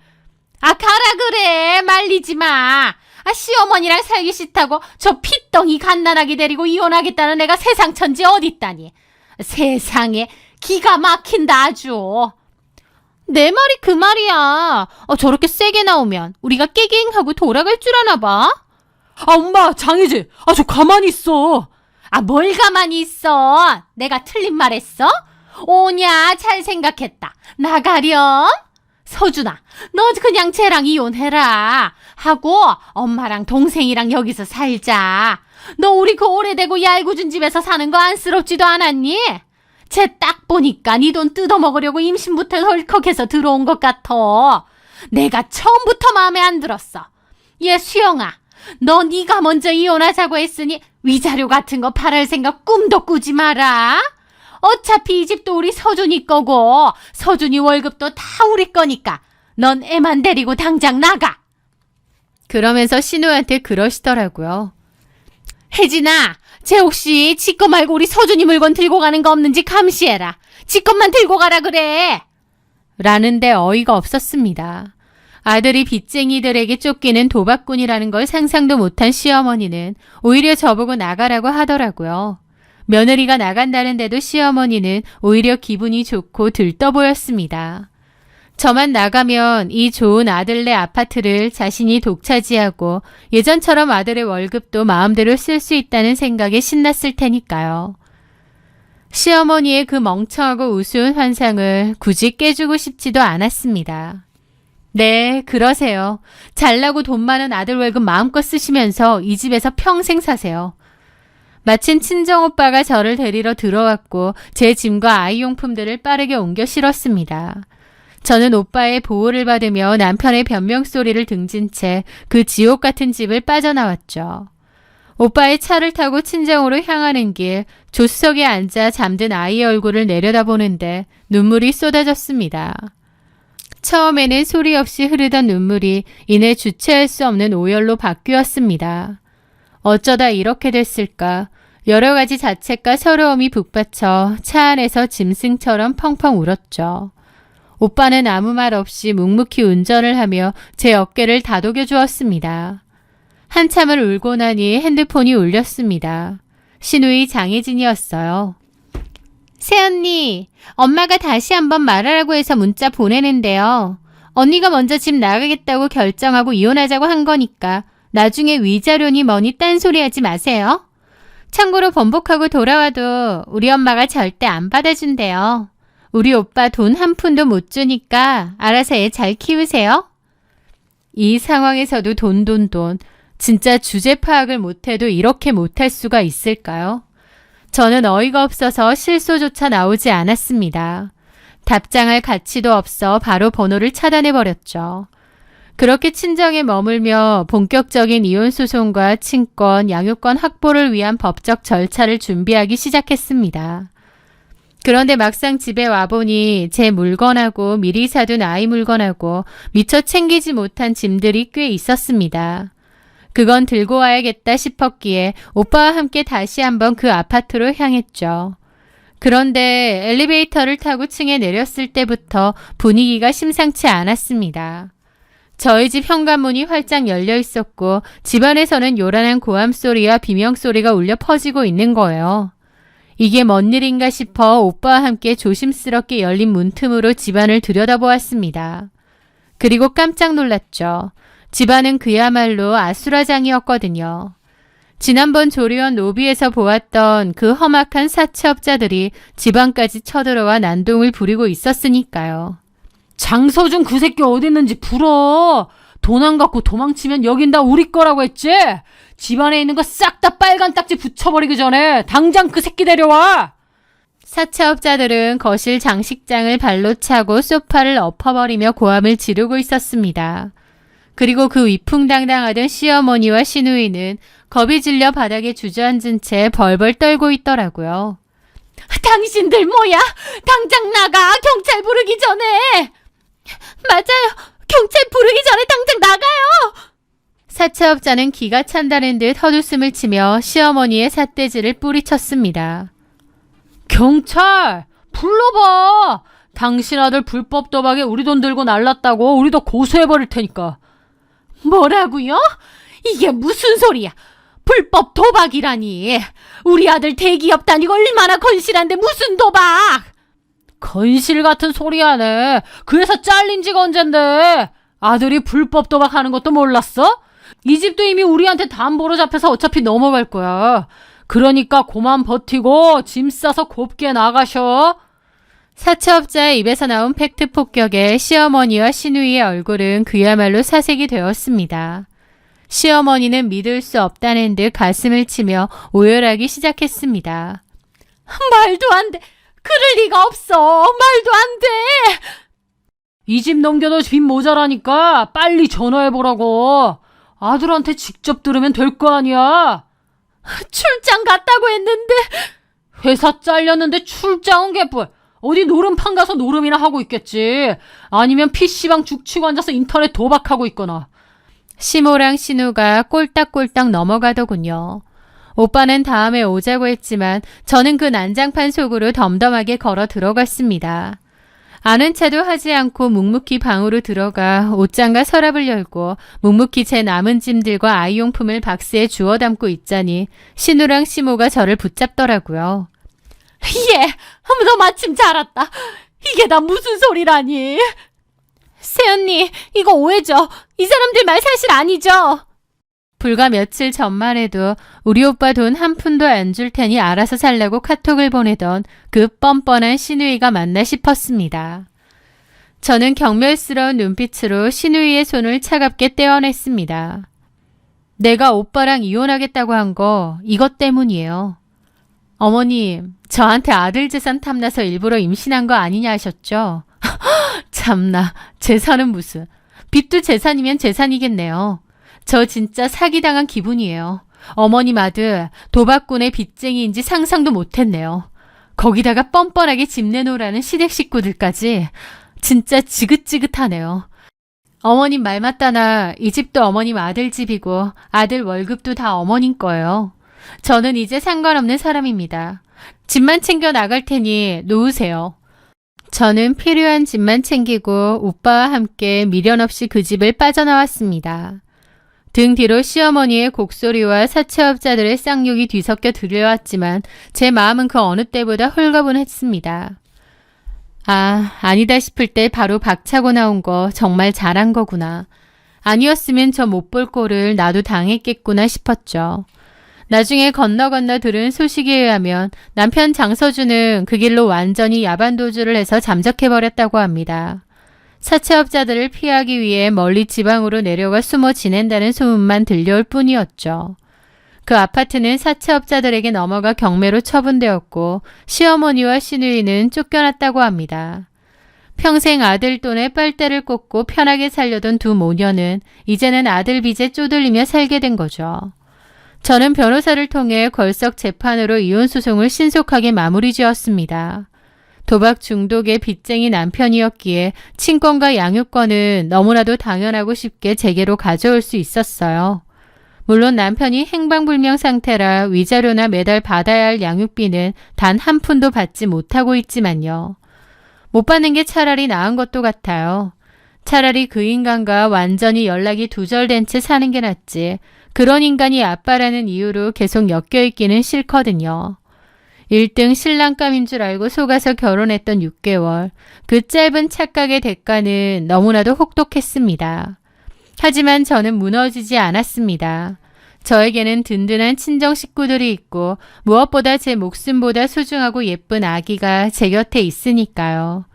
가라 그래. 말리지 마. 시어머니랑 살기 싫다고 저 핏덩이 갓난아기 데리고 이혼하겠다는 애가 세상 천지 어딨다니. 세상에 기가 막힌다 아주. 내 말이 그 말이야. 저렇게 세게 나오면 우리가 깨갱하고 돌아갈 줄 아나 봐. 엄마, 장이지. 저 가만히 있어. 뭘 가만히 있어. 내가 틀린 말 했어? 오냐, 잘 생각했다. 나가렴. 서준아, 너 그냥 쟤랑 이혼해라. 하고 엄마랑 동생이랑 여기서 살자. 너 우리 그 오래되고 얄궂은 집에서 사는 거 안쓰럽지도 않았니? 쟤 딱 보니까 네 돈 뜯어먹으려고 임신부터 덜컥해서 들어온 것 같아. 내가 처음부터 마음에 안 들었어. 얘 수영아, 너 네가 먼저 이혼하자고 했으니 위자료 같은 거 팔할 생각 꿈도 꾸지 마라. 어차피 이 집도 우리 서준이 거고 서준이 월급도 다 우리 거니까 넌 애만 데리고 당장 나가. 그러면서 신우한테 그러시더라고요. 혜진아, 쟤 혹시 지 거 말고 우리 서준이 물건 들고 가는 거 없는지 감시해라. 지 것만 들고 가라 그래. 라는데 어이가 없었습니다. 아들이 빚쟁이들에게 쫓기는 도박꾼이라는 걸 상상도 못한 시어머니는 오히려 저보고 나가라고 하더라고요. 며느리가 나간다는데도 시어머니는 오히려 기분이 좋고 들떠 보였습니다. 저만 나가면 이 좋은 아들네 아파트를 자신이 독차지하고 예전처럼 아들의 월급도 마음대로 쓸 수 있다는 생각에 신났을 테니까요. 시어머니의 그 멍청하고 우스운 환상을 굳이 깨주고 싶지도 않았습니다. 네, 그러세요. 잘나고 돈 많은 아들 월급 마음껏 쓰시면서 이 집에서 평생 사세요. 마침 친정오빠가 저를 데리러 들어왔고 제 짐과 아이용품들을 빠르게 옮겨 실었습니다. 저는 오빠의 보호를 받으며 남편의 변명소리를 등진 채 그 지옥 같은 집을 빠져나왔죠. 오빠의 차를 타고 친정으로 향하는 길 조수석에 앉아 잠든 아이의 얼굴을 내려다보는데 눈물이 쏟아졌습니다. 처음에는 소리 없이 흐르던 눈물이 이내 주체할 수 없는 오열로 바뀌었습니다. 어쩌다 이렇게 됐을까? 여러 가지 자책과 서러움이 북받쳐 차 안에서 짐승처럼 펑펑 울었죠. 오빠는 아무 말 없이 묵묵히 운전을 하며 제 어깨를 다독여 주었습니다. 한참을 울고 나니 핸드폰이 울렸습니다. 신우이 장혜진이었어요. 새언니, 엄마가 다시 한번 말하라고 해서 문자 보내는데요. 언니가 먼저 집 나가겠다고 결정하고 이혼하자고 한 거니까 나중에 위자료니 뭐니 딴소리 하지 마세요. 참고로 번복하고 돌아와도 우리 엄마가 절대 안 받아준대요. 우리 오빠 돈 한 푼도 못 주니까 알아서 애 잘 키우세요. 이 상황에서도 돈. 진짜 주제 파악을 못해도 이렇게 못할 수가 있을까요? 저는 어이가 없어서 실소조차 나오지 않았습니다. 답장할 가치도 없어 바로 번호를 차단해버렸죠. 그렇게 친정에 머물며 본격적인 이혼소송과 친권, 양육권 확보를 위한 법적 절차를 준비하기 시작했습니다. 그런데 막상 집에 와보니 제 물건하고 미리 사둔 아이 물건하고 미처 챙기지 못한 짐들이 꽤 있었습니다. 그건 들고 와야겠다 싶었기에 오빠와 함께 다시 한번 그 아파트로 향했죠. 그런데 엘리베이터를 타고 층에 내렸을 때부터 분위기가 심상치 않았습니다. 저희 집 현관문이 활짝 열려 있었고 집안에서는 요란한 고함 소리와 비명 소리가 울려 퍼지고 있는 거예요. 이게 뭔 일인가 싶어 오빠와 함께 조심스럽게 열린 문틈으로 집안을 들여다보았습니다. 그리고 깜짝 놀랐죠. 집안은 그야말로 아수라장이었거든요. 지난번 조리원 로비에서 보았던 그 험악한 사채업자들이 집안까지 쳐들어와 난동을 부리고 있었으니까요. 장서준 그 새끼 어디 있는지 불어. 돈 안 갖고 도망치면 여긴 다 우리 거라고 했지? 집안에 있는 거 싹 다 빨간 딱지 붙여버리기 전에 당장 그 새끼 데려와. 사채업자들은 거실 장식장을 발로 차고 소파를 엎어버리며 고함을 지르고 있었습니다. 그리고 그 위풍당당하던 시어머니와 시누이는 겁이 질려 바닥에 주저앉은 채 벌벌 떨고 있더라고요. 당신들 뭐야? 당장 나가! 경찰 부르기 전에! 맞아요! 경찰 부르기 전에 당장 나가요! 사채업자는 기가 찬다는 듯 헛웃음을 치며 시어머니의 삿대질을 뿌리쳤습니다. 경찰! 불러봐! 당신 아들 불법 도박에 우리 돈 들고 날랐다고 우리도 고소해버릴 테니까. 뭐라고요? 이게 무슨 소리야? 불법 도박이라니. 우리 아들 대기업 다니고 얼마나 건실한데 무슨 도박? 건실 같은 소리 하네. 그 회사 잘린 지가 언젠데. 아들이 불법 도박하는 것도 몰랐어? 이 집도 이미 우리한테 담보로 잡혀서 어차피 넘어갈 거야. 그러니까 고만 버티고 짐 싸서 곱게 나가셔. 사채업자의 입에서 나온 팩트 폭격에 시어머니와 시누이의 얼굴은 그야말로 사색이 되었습니다. 시어머니는 믿을 수 없다는 듯 가슴을 치며 오열하기 시작했습니다. 말도 안 돼. 그럴 리가 없어. 말도 안 돼. 이 집 넘겨도 빚 모자라니까 빨리 전화해보라고. 아들한테 직접 들으면 될 거 아니야. 출장 갔다고 했는데. 회사 잘렸는데 출장은 개뿔. 어디 노름판 가서 노름이나 하고 있겠지. 아니면 PC방 죽치고 앉아서 인터넷 도박하고 있거나. 시모랑 신우가 꼴딱꼴딱 넘어가더군요. 오빠는 다음에 오자고 했지만 저는 그 난장판 속으로 덤덤하게 걸어 들어갔습니다. 아는 체도 하지 않고 묵묵히 방으로 들어가 옷장과 서랍을 열고 묵묵히 제 남은 짐들과 아이용품을 박스에 주워 담고 있자니 신우랑 시모가 저를 붙잡더라고요. 예, 너 마침 잘 왔다. 이게 다 무슨 소리라니. 새언니, 이거 오해죠. 이 사람들 말 사실 아니죠. 불과 며칠 전만 해도 우리 오빠 돈 한 푼도 안 줄 테니 알아서 살라고 카톡을 보내던 그 뻔뻔한 시누이가 맞나 싶었습니다. 저는 경멸스러운 눈빛으로 시누이의 손을 차갑게 떼어냈습니다. 내가 오빠랑 이혼하겠다고 한 거 이것 때문이에요. 어머님, 저한테 아들 재산 탐나서 일부러 임신한 거 아니냐 하셨죠? 참나, 재산은 무슨. 빚도 재산이면 재산이겠네요. 저 진짜 사기당한 기분이에요. 어머님 아들 도박꾼의 빚쟁이인지 상상도 못했네요. 거기다가 뻔뻔하게 집 내놓으라는 시댁 식구들까지. 진짜 지긋지긋하네요. 어머님 말 맞다나 이 집도 어머님 아들 집이고 아들 월급도 다 어머님 거예요. 저는 이제 상관없는 사람입니다. 집만 챙겨 나갈 테니 놓으세요. 저는 필요한 집만 챙기고 오빠와 함께 미련 없이 그 집을 빠져나왔습니다. 등 뒤로 시어머니의 곡소리와 사채업자들의 쌍욕이 뒤섞여 들려왔지만 제 마음은 그 어느 때보다 홀가분했습니다. 아니다 싶을 때 바로 박차고 나온 거 정말 잘한 거구나. 아니었으면 저 못 볼 꼴을 나도 당했겠구나 싶었죠. 나중에 건너 들은 소식에 의하면 남편 장서주는 그 길로 완전히 야반도주를 해서 잠적해버렸다고 합니다. 사채업자들을 피하기 위해 멀리 지방으로 내려가 숨어 지낸다는 소문만 들려올 뿐이었죠. 그 아파트는 사채업자들에게 넘어가 경매로 처분되었고 시어머니와 시누이는 쫓겨났다고 합니다. 평생 아들 돈에 빨대를 꽂고 편하게 살려던 두 모녀는 이제는 아들 빚에 쪼들리며 살게 된 거죠. 저는 변호사를 통해 걸석 재판으로 이혼 소송을 신속하게 마무리 지었습니다. 도박 중독의 빚쟁이 남편이었기에 친권과 양육권은 너무나도 당연하고 쉽게 제게로 가져올 수 있었어요. 물론 남편이 행방불명 상태라 위자료나 매달 받아야 할 양육비는 단 한 푼도 받지 못하고 있지만요. 못 받는 게 차라리 나은 것도 같아요. 차라리 그 인간과 완전히 연락이 두절된 채 사는 게 낫지. 그런 인간이 아빠라는 이유로 계속 엮여있기는 싫거든요. 1등 신랑감인 줄 알고 속아서 결혼했던 6개월. 그 짧은 착각의 대가는 너무나도 혹독했습니다. 하지만 저는 무너지지 않았습니다. 저에게는 든든한 친정 식구들이 있고 무엇보다 제 목숨보다 소중하고 예쁜 아기가 제 곁에 있으니까요.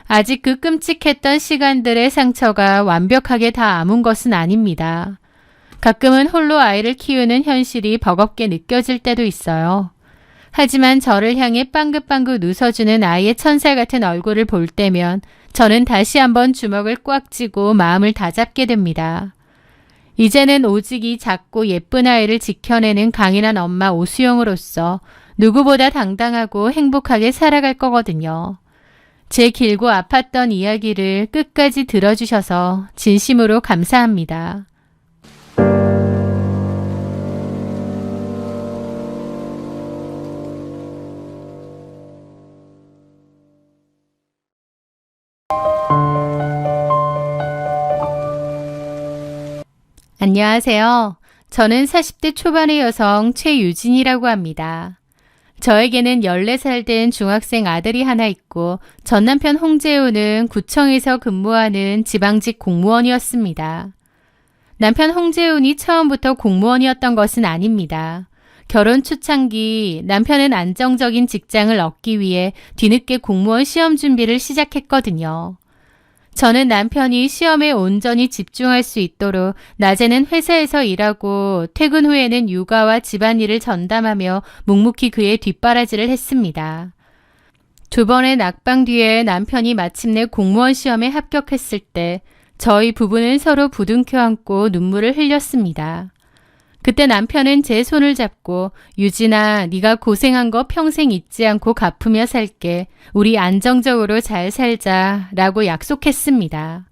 아직 그 끔찍했던 시간들의 상처가 완벽하게 다 아문 것은 아닙니다. 가끔은 홀로 아이를 키우는 현실이 버겁게 느껴질 때도 있어요. 하지만 저를 향해 빵긋빵긋 웃어주는 아이의 천사 같은 얼굴을 볼 때면 저는 다시 한번 주먹을 꽉 쥐고 마음을 다잡게 됩니다. 이제는 오직 이 작고 예쁜 아이를 지켜내는 강인한 엄마 오수영으로서 누구보다 당당하고 행복하게 살아갈 거거든요. 제 길고 아팠던 이야기를 끝까지 들어주셔서 진심으로 감사합니다. 안녕하세요. 저는 40대 초반의 여성 최유진이라고 합니다. 저에게는 14살 된 중학생 아들이 하나 있고 전 남편 홍재우는 구청에서 근무하는 지방직 공무원이었습니다. 남편 홍재훈이 처음부터 공무원이었던 것은 아닙니다. 결혼 초창기 남편은 안정적인 직장을 얻기 위해 뒤늦게 공무원 시험 준비를 시작했거든요. 저는 남편이 시험에 온전히 집중할 수 있도록 낮에는 회사에서 일하고 퇴근 후에는 육아와 집안일을 전담하며 묵묵히 그의 뒷바라지를 했습니다. 두 번의 낙방 뒤에 남편이 마침내 공무원 시험에 합격했을 때 저희 부부는 서로 부둥켜 안고 눈물을 흘렸습니다. 그때 남편은 제 손을 잡고 유진아, 네가 고생한 거 평생 잊지 않고 갚으며 살게. 우리 안정적으로 잘 살자 라고 약속했습니다.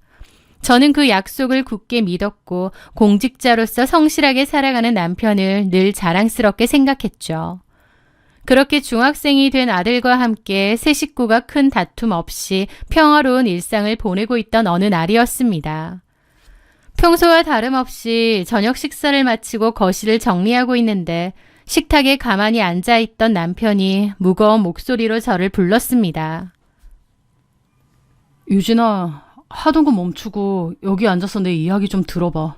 저는 그 약속을 굳게 믿었고 공직자로서 성실하게 살아가는 남편을 늘 자랑스럽게 생각했죠. 그렇게 중학생이 된 아들과 함께 세 식구가 큰 다툼 없이 평화로운 일상을 보내고 있던 어느 날이었습니다. 평소와 다름없이 저녁 식사를 마치고 거실을 정리하고 있는데 식탁에 가만히 앉아있던 남편이 무거운 목소리로 저를 불렀습니다. 유진아, 하던 거 멈추고 여기 앉아서 내 이야기 좀 들어봐.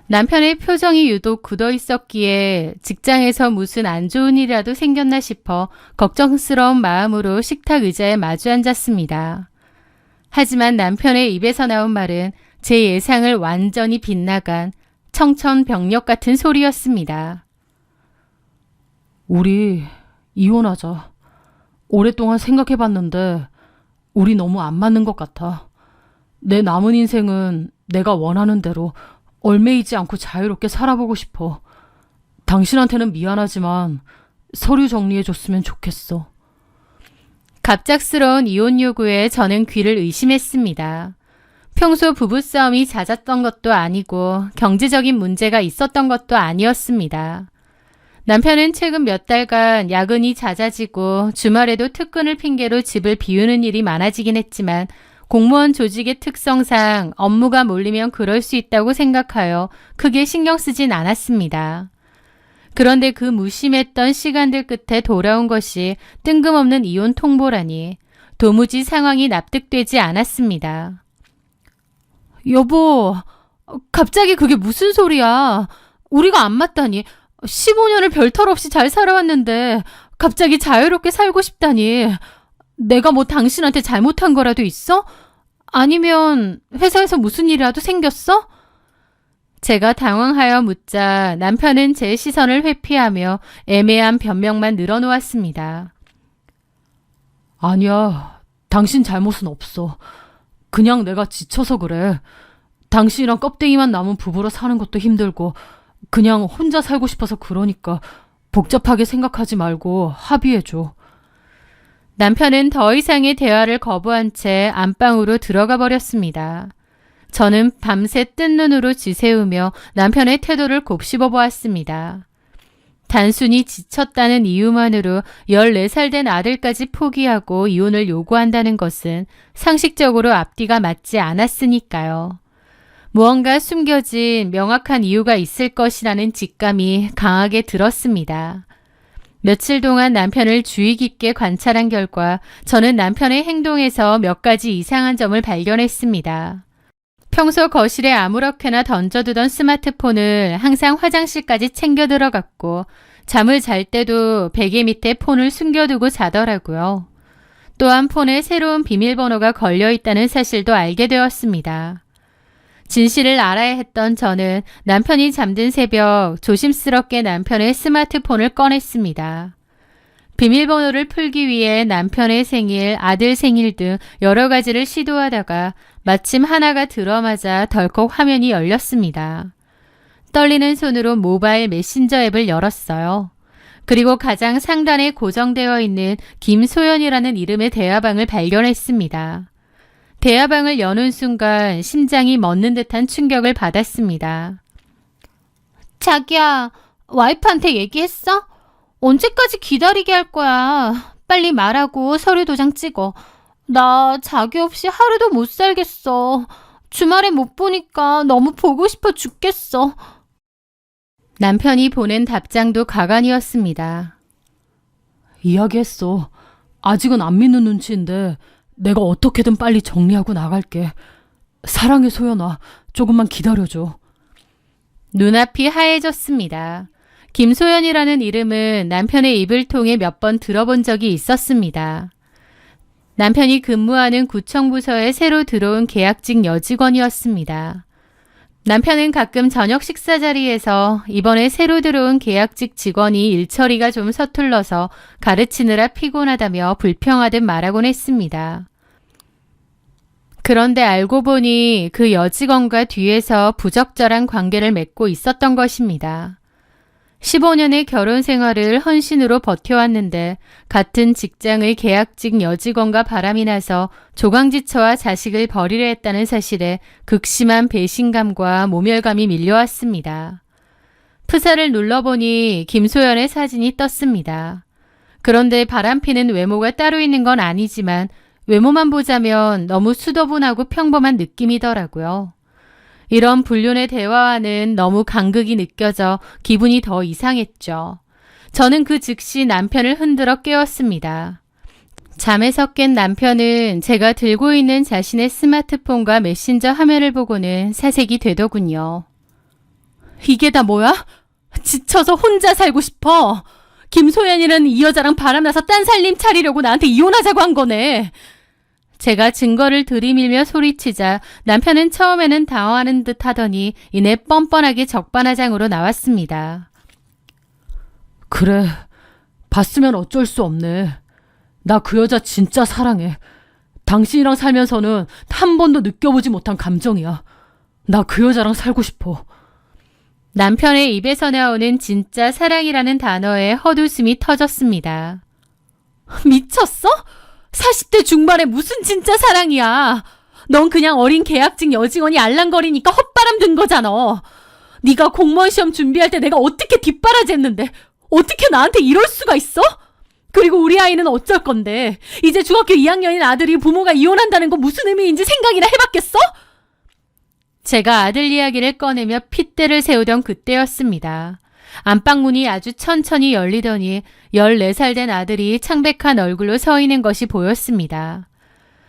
남편의 표정이 유독 굳어 있었기에 직장에서 무슨 안 좋은 일이라도 생겼나 싶어 걱정스러운 마음으로 식탁 의자에 마주 앉았습니다. 하지만 남편의 입에서 나온 말은 제 예상을 완전히 빗나간 청천벽력 같은 소리였습니다. 우리 이혼하자. 오랫동안 생각해봤는데 우리 너무 안 맞는 것 같아. 내 남은 인생은 내가 원하는 대로 얽매이지 않고 자유롭게 살아보고 싶어. 당신한테는 미안하지만 서류 정리해줬으면 좋겠어. 갑작스러운 이혼 요구에 저는 귀를 의심했습니다. 평소 부부싸움이 잦았던 것도 아니고 경제적인 문제가 있었던 것도 아니었습니다. 남편은 최근 몇 달간 야근이 잦아지고 주말에도 특근을 핑계로 집을 비우는 일이 많아지긴 했지만 공무원 조직의 특성상 업무가 몰리면 그럴 수 있다고 생각하여 크게 신경 쓰진 않았습니다. 그런데 그 무심했던 시간들 끝에 돌아온 것이 뜬금없는 이혼 통보라니 도무지 상황이 납득되지 않았습니다. 여보, 갑자기 그게 무슨 소리야? 우리가 안 맞다니. 15년을 별탈 없이 잘 살아왔는데 갑자기 자유롭게 살고 싶다니. 내가 뭐 당신한테 잘못한 거라도 있어? 아니면 회사에서 무슨 일이라도 생겼어? 제가 당황하여 묻자 남편은 제 시선을 회피하며 애매한 변명만 늘어놓았습니다. 아니야, 당신 잘못은 없어. 그냥 내가 지쳐서 그래. 당신이랑 껍데기만 남은 부부로 사는 것도 힘들고 그냥 혼자 살고 싶어서 그러니까 복잡하게 생각하지 말고 합의해줘. 남편은 더 이상의 대화를 거부한 채 안방으로 들어가 버렸습니다. 저는 밤새 뜬 눈으로 지새우며 남편의 태도를 곱씹어 보았습니다. 단순히 지쳤다는 이유만으로 14살 된 아들까지 포기하고 이혼을 요구한다는 것은 상식적으로 앞뒤가 맞지 않았으니까요. 무언가 숨겨진 명확한 이유가 있을 것이라는 직감이 강하게 들었습니다. 며칠 동안 남편을 주의 깊게 관찰한 결과 저는 남편의 행동에서 몇 가지 이상한 점을 발견했습니다. 평소 거실에 아무렇게나 던져두던 스마트폰을 항상 화장실까지 챙겨 들어갔고 잠을 잘 때도 베개 밑에 폰을 숨겨두고 자더라고요. 또한 폰에 새로운 비밀번호가 걸려있다는 사실도 알게 되었습니다. 진실을 알아야 했던 저는 남편이 잠든 새벽 조심스럽게 남편의 스마트폰을 꺼냈습니다. 비밀번호를 풀기 위해 남편의 생일, 아들 생일 등 여러 가지를 시도하다가 마침 하나가 들어맞아 덜컥 화면이 열렸습니다. 떨리는 손으로 모바일 메신저 앱을 열었어요. 그리고 가장 상단에 고정되어 있는 김소연이라는 이름의 대화방을 발견했습니다. 대화방을 여는 순간 심장이 멎는 듯한 충격을 받았습니다. 자기야, 와이프한테 얘기했어? 언제까지 기다리게 할 거야? 빨리 말하고 서류 도장 찍어. 나 자기 없이 하루도 못 살겠어. 주말에 못 보니까 너무 보고 싶어 죽겠어. 남편이 보낸 답장도 가관이었습니다. 이야기했어. 아직은 안 믿는 눈치인데 내가 어떻게든 빨리 정리하고 나갈게. 사랑해 소연아. 조금만 기다려줘. 눈앞이 하얘졌습니다. 김소연이라는 이름은 남편의 입을 통해 몇 번 들어본 적이 있었습니다. 남편이 근무하는 구청부서에 새로 들어온 계약직 여직원이었습니다. 남편은 가끔 저녁 식사 자리에서 이번에 새로 들어온 계약직 직원이 일처리가 좀 서툴러서 가르치느라 피곤하다며 불평하듯 말하곤 했습니다. 그런데 알고 보니 그 여직원과 뒤에서 부적절한 관계를 맺고 있었던 것입니다. 15년의 결혼 생활을 헌신으로 버텨왔는데 같은 직장의 계약직 여직원과 바람이 나서 조강지처와 자식을 버리려 했다는 사실에 극심한 배신감과 모멸감이 밀려왔습니다. 프사를 눌러보니 김소연의 사진이 떴습니다. 그런데 바람피는 외모가 따로 있는 건 아니지만 외모만 보자면 너무 수더분하고 평범한 느낌이더라고요. 이런 불륜의 대화와는 너무 간극이 느껴져 기분이 더 이상했죠. 저는 그 즉시 남편을 흔들어 깨웠습니다. 잠에서 깬 남편은 제가 들고 있는 자신의 스마트폰과 메신저 화면을 보고는 사색이 되더군요. 이게 다 뭐야? 지쳐서 혼자 살고 싶어. 김소연이는 이 여자랑 바람나서 딴 살림 차리려고 나한테 이혼하자고 한 거네. 제가 증거를 들이밀며 소리치자 남편은 처음에는 당황하는 듯 하더니 이내 뻔뻔하게 적반하장으로 나왔습니다. 그래, 봤으면 어쩔 수 없네. 나 그 여자 진짜 사랑해. 당신이랑 살면서는 한 번도 느껴보지 못한 감정이야. 나 그 여자랑 살고 싶어. 남편의 입에서 나오는 진짜 사랑이라는 단어에 헛웃음이 터졌습니다. 미쳤어? 40대 중반에 무슨 진짜 사랑이야. 넌 그냥 어린 계약직 여직원이 알랑거리니까 헛바람 든 거잖아. 네가 공무원 시험 준비할 때 내가 어떻게 뒷바라지했는데 어떻게 나한테 이럴 수가 있어? 그리고 우리 아이는 어쩔 건데. 이제 중학교 2학년인 아들이 부모가 이혼한다는 거 무슨 의미인지 생각이나 해봤겠어? 제가 아들 이야기를 꺼내며 핏대를 세우던 그때였습니다. 안방문이 아주 천천히 열리더니 14살 된 아들이 창백한 얼굴로 서 있는 것이 보였습니다.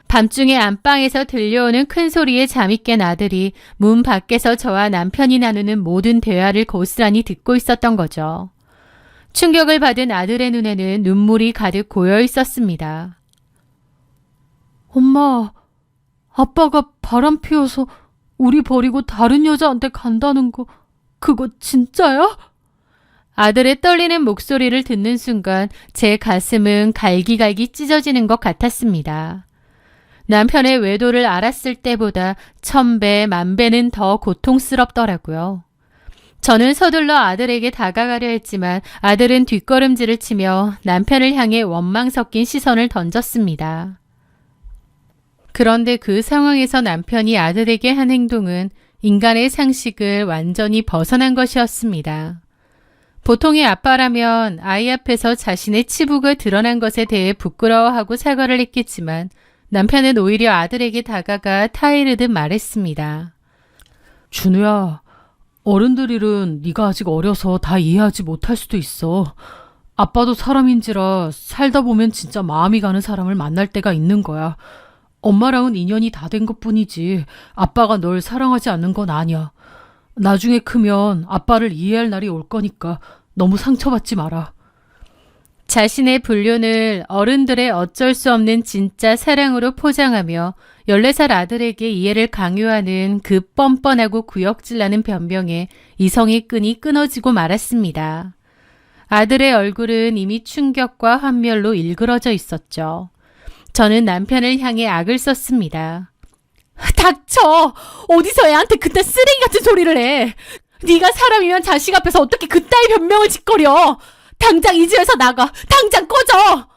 밤중에 안방에서 들려오는 큰 소리에 잠이 깬 아들이 문 밖에서 저와 남편이 나누는 모든 대화를 고스란히 듣고 있었던 거죠. 충격을 받은 아들의 눈에는 눈물이 가득 고여 있었습니다. 엄마, 아빠가 바람 피워서 우리 버리고 다른 여자한테 간다는 거 그거 진짜야? 아들의 떨리는 목소리를 듣는 순간 제 가슴은 갈기갈기 찢어지는 것 같았습니다. 남편의 외도를 알았을 때보다 1000배, 10,000배는 더 고통스럽더라고요. 저는 서둘러 아들에게 다가가려 했지만 아들은 뒷걸음질을 치며 남편을 향해 원망 섞인 시선을 던졌습니다. 그런데 그 상황에서 남편이 아들에게 한 행동은 인간의 상식을 완전히 벗어난 것이었습니다. 보통의 아빠라면 아이 앞에서 자신의 치부가 드러난 것에 대해 부끄러워하고 사과를 했겠지만 남편은 오히려 아들에게 다가가 타이르듯 말했습니다. 준우야, 어른들 일은 네가 아직 어려서 다 이해하지 못할 수도 있어. 아빠도 사람인지라 살다 보면 진짜 마음이 가는 사람을 만날 때가 있는 거야. 엄마랑은 인연이 다 된 것뿐이지 아빠가 널 사랑하지 않는 건 아니야. 나중에 크면 아빠를 이해할 날이 올 거니까 너무 상처받지 마라. 자신의 불륜을 어른들의 어쩔 수 없는 진짜 사랑으로 포장하며 14살 아들에게 이해를 강요하는 그 뻔뻔하고 구역질나는 변명에 이성의 끈이 끊어지고 말았습니다. 아들의 얼굴은 이미 충격과 환멸로 일그러져 있었죠. 저는 남편을 향해 악을 썼습니다. 닥쳐! 어디서 애한테 그딴 쓰레기 같은 소리를 해! 네가 사람이면 자식 앞에서 어떻게 그따위 변명을 짓거려! 당장 이 집에서 나가! 당장 꺼져!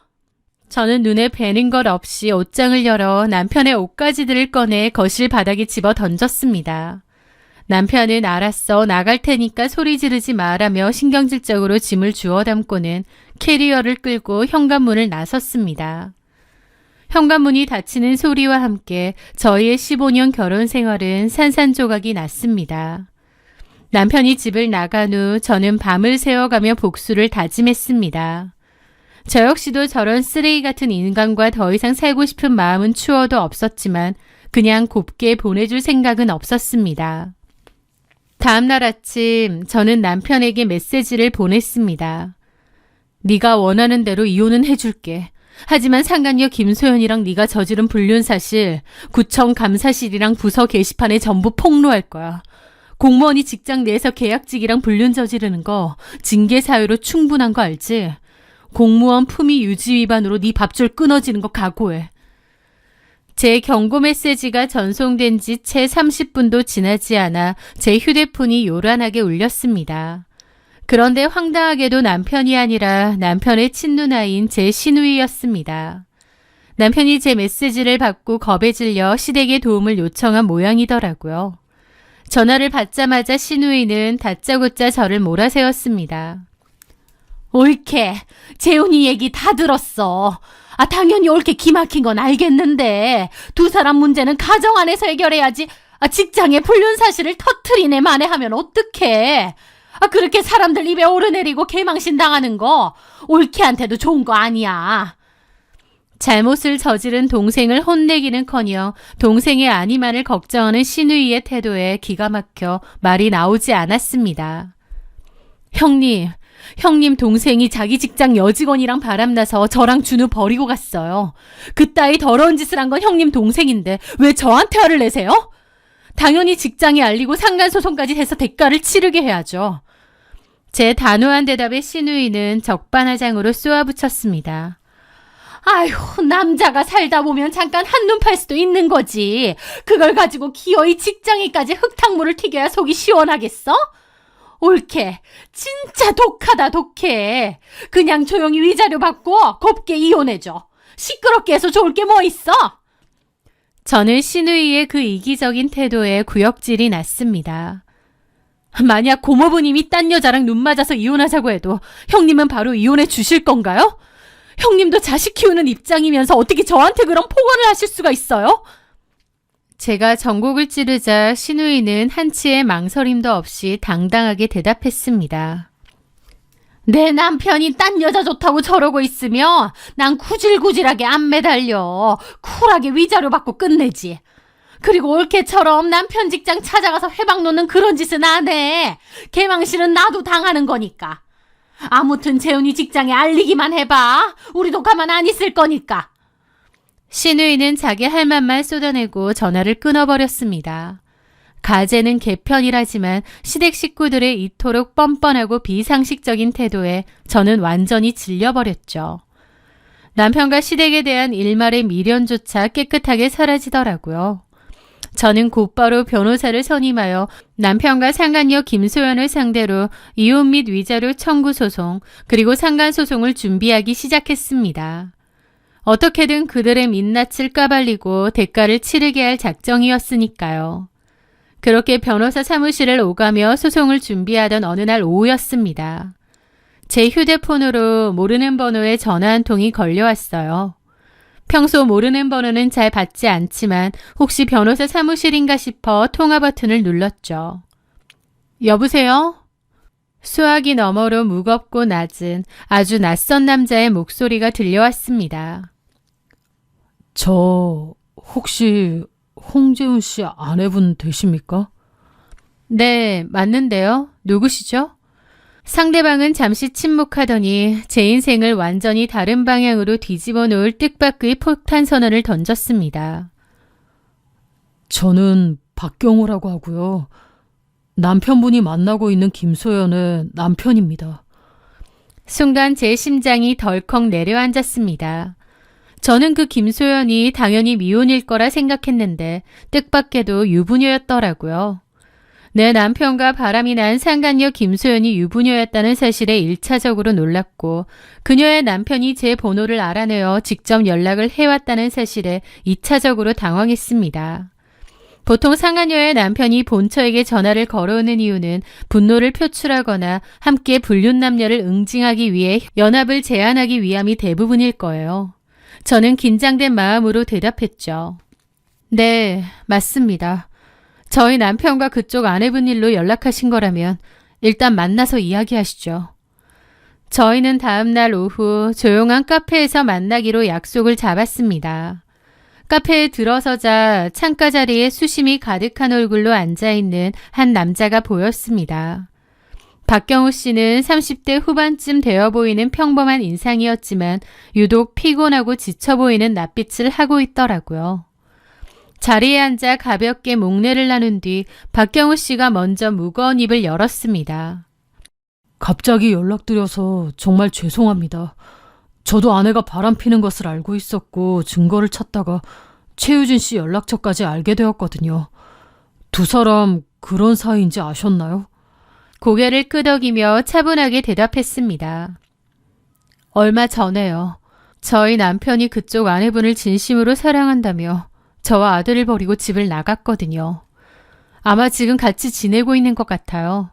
저는 눈에 뵈는 것 없이 옷장을 열어 남편의 옷가지들을 꺼내 거실 바닥에 집어 던졌습니다. 남편은 알았어, 나갈 테니까 소리 지르지 마라며 신경질적으로 짐을 주워 담고는 캐리어를 끌고 현관문을 나섰습니다. 현관문이 닫히는 소리와 함께 저희의 15년 결혼 생활은 산산조각이 났습니다. 남편이 집을 나간 후 저는 밤을 새워가며 복수를 다짐했습니다. 저 역시도 저런 쓰레기 같은 인간과 더 이상 살고 싶은 마음은 추워도 없었지만 그냥 곱게 보내줄 생각은 없었습니다. 다음날 아침 저는 남편에게 메시지를 보냈습니다. 네가 원하는 대로 이혼은 해줄게. 하지만 상간녀 김소연이랑 네가 저지른 불륜 사실 구청 감사실이랑 부서 게시판에 전부 폭로할 거야. 공무원이 직장 내에서 계약직이랑 불륜 저지르는 거 징계 사유로 충분한 거 알지? 공무원 품위 유지 위반으로 네 밥줄 끊어지는 거 각오해. 제 경고 메시지가 전송된 지 채 30분도 지나지 않아 제 휴대폰이 요란하게 울렸습니다. 그런데 황당하게도 남편이 아니라 남편의 친누나인 제 시누이였습니다. 남편이 제 메시지를 받고 겁에 질려 시댁의 도움을 요청한 모양이더라고요. 전화를 받자마자 시누이는 다짜고짜 저를 몰아세웠습니다. 옳게, 재훈이 얘기 다 들었어. 당연히 옳게 기막힌 건 알겠는데 두 사람 문제는 가정 안에서 해결해야지. 직장의 불륜 사실을 터트리네 만에하면 어떡해. 그렇게 사람들 입에 오르내리고 개망신 당하는 거 옳게한테도 좋은 거 아니야. 잘못을 저지른 동생을 혼내기는커녕 동생의 안위만을 걱정하는 시누이의 태도에 기가 막혀 말이 나오지 않았습니다. 형님 동생이 자기 직장 여직원이랑 바람나서 저랑 준우 버리고 갔어요. 그따위 더러운 짓을 한 건 형님 동생인데 왜 저한테 화를 내세요? 당연히 직장에 알리고 상간소송까지 해서 대가를 치르게 해야죠. 제 단호한 대답에 시누이는 적반하장으로 쏘아붙였습니다. 아휴, 남자가 살다 보면 잠깐 한눈 팔 수도 있는 거지. 그걸 가지고 기어이 직장에까지 흙탕물을 튀겨야 속이 시원하겠어? 옳게, 진짜 독하다 독해. 그냥 조용히 위자료 받고 곱게 이혼해줘. 시끄럽게 해서 좋을 게 뭐 있어? 저는 시누이의 그 이기적인 태도에 구역질이 났습니다. 만약 고모부님이 딴 여자랑 눈 맞아서 이혼하자고 해도 형님은 바로 이혼해 주실 건가요? 형님도 자식 키우는 입장이면서 어떻게 저한테 그런 폭언을 하실 수가 있어요? 제가 전곡을 찌르자 시누이는 한치의 망설임도 없이 당당하게 대답했습니다. 내 남편이 딴 여자 좋다고 저러고 있으면 난 구질구질하게 안 매달려. 쿨하게 위자료 받고 끝내지. 그리고 올케처럼 남편 직장 찾아가서 회방 놓는 그런 짓은 안 해. 개망실은 나도 당하는 거니까. 아무튼 재훈이 직장에 알리기만 해봐. 우리도 가만 안 있을 거니까. 시누이는 자기 할 말만 쏟아내고 전화를 끊어버렸습니다. 가제는 개편이라지만 시댁 식구들의 이토록 뻔뻔하고 비상식적인 태도에 저는 완전히 질려버렸죠. 남편과 시댁에 대한 일말의 미련조차 깨끗하게 사라지더라고요. 저는 곧바로 변호사를 선임하여 남편과 상간녀 김소연을 상대로 이혼 및 위자료 청구 소송 그리고 상간소송을 준비하기 시작했습니다. 어떻게든 그들의 민낯을 까발리고 대가를 치르게 할 작정이었으니까요. 그렇게 변호사 사무실을 오가며 소송을 준비하던 어느 날 오후였습니다. 제 휴대폰으로 모르는 번호에 전화 한 통이 걸려왔어요. 평소 모르는 번호는 잘 받지 않지만 혹시 변호사 사무실인가 싶어 통화 버튼을 눌렀죠. 여보세요? 수화기 너머로 무겁고 낮은 아주 낯선 남자의 목소리가 들려왔습니다. 저 혹시 홍재훈 씨 아내분 되십니까? 네, 맞는데요. 누구시죠? 상대방은 잠시 침묵하더니 제 인생을 완전히 다른 방향으로 뒤집어 놓을 뜻밖의 폭탄 선언을 던졌습니다. 저는 박경호라고 하고요. 남편분이 만나고 있는 김소연의 남편입니다. 순간 제 심장이 덜컥 내려앉았습니다. 저는 그 김소연이 당연히 미혼일 거라 생각했는데 뜻밖에도 유부녀였더라고요. 내 남편과 바람이 난 상간녀 김소연이 유부녀였다는 사실에 1차적으로 놀랐고 그녀의 남편이 제 번호를 알아내어 직접 연락을 해왔다는 사실에 2차적으로 당황했습니다. 보통 상간녀의 남편이 본처에게 전화를 걸어오는 이유는 분노를 표출하거나 함께 불륜남녀를 응징하기 위해 연합을 제안하기 위함이 대부분일 거예요. 저는 긴장된 마음으로 대답했죠. 네, 맞습니다. 저희 남편과 그쪽 아내분 일로 연락하신 거라면 일단 만나서 이야기하시죠. 저희는 다음날 오후 조용한 카페에서 만나기로 약속을 잡았습니다. 카페에 들어서자 창가 자리에 수심이 가득한 얼굴로 앉아있는 한 남자가 보였습니다. 박경우 씨는 30대 후반쯤 되어 보이는 평범한 인상이었지만 유독 피곤하고 지쳐 보이는 낯빛을 하고 있더라고요. 자리에 앉아 가볍게 목례를 나눈 뒤 박경우 씨가 먼저 무거운 입을 열었습니다. 갑자기 연락드려서 정말 죄송합니다. 저도 아내가 바람피는 것을 알고 있었고 증거를 찾다가 최유진 씨 연락처까지 알게 되었거든요. 두 사람 그런 사이인지 아셨나요? 고개를 끄덕이며 차분하게 대답했습니다. 얼마 전에요. 저희 남편이 그쪽 아내분을 진심으로 사랑한다며 저와 아들을 버리고 집을 나갔거든요. 아마 지금 같이 지내고 있는 것 같아요.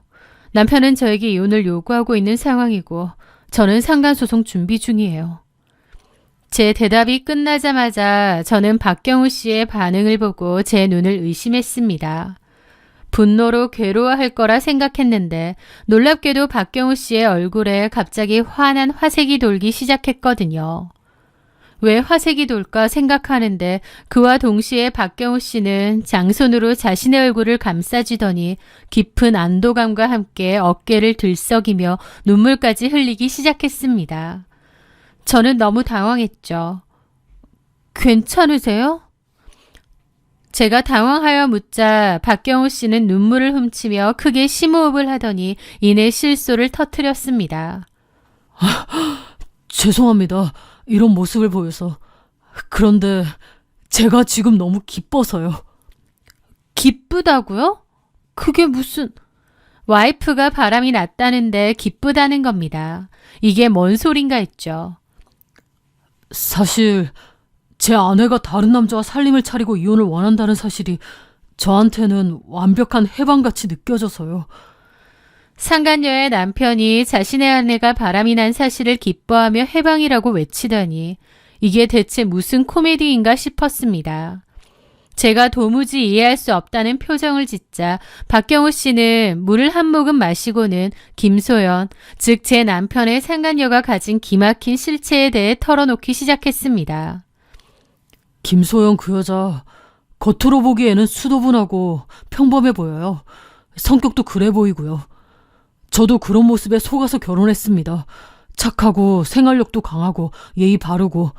남편은 저에게 이혼을 요구하고 있는 상황이고 저는 상간소송 준비 중이에요. 제 대답이 끝나자마자 저는 박경우 씨의 반응을 보고 제 눈을 의심했습니다. 분노로 괴로워할 거라 생각했는데 놀랍게도 박경우 씨의 얼굴에 갑자기 환한 화색이 돌기 시작했거든요. 왜 화색이 돌까 생각하는데 그와 동시에 박경우 씨는 장손으로 자신의 얼굴을 감싸쥐더니 깊은 안도감과 함께 어깨를 들썩이며 눈물까지 흘리기 시작했습니다. 저는 너무 당황했죠. 괜찮으세요? 제가 당황하여 묻자 박경우 씨는 눈물을 훔치며 크게 심호흡을 하더니 이내 실소를 터뜨렸습니다. 죄송합니다. 이런 모습을 보여서. 그런데 제가 지금 너무 기뻐서요. 기쁘다고요? 그게 무슨... 와이프가 바람이 났다는데 기쁘다는 겁니다. 이게 뭔 소린가 했죠. 사실 제 아내가 다른 남자와 살림을 차리고 이혼을 원한다는 사실이 저한테는 완벽한 해방같이 느껴져서요. 상간녀의 남편이 자신의 아내가 바람이 난 사실을 기뻐하며 해방이라고 외치다니 이게 대체 무슨 코미디인가 싶었습니다. 제가 도무지 이해할 수 없다는 표정을 짓자 박경우 씨는 물을 한 모금 마시고는 김소연, 즉 제 남편의 상간녀가 가진 기막힌 실체에 대해 털어놓기 시작했습니다. 김소영 그 여자 겉으로 보기에는 수도분하고 평범해 보여요. 성격도 그래 보이고요. 저도 그런 모습에 속아서 결혼했습니다. 착하고 생활력도 강하고 예의 바르고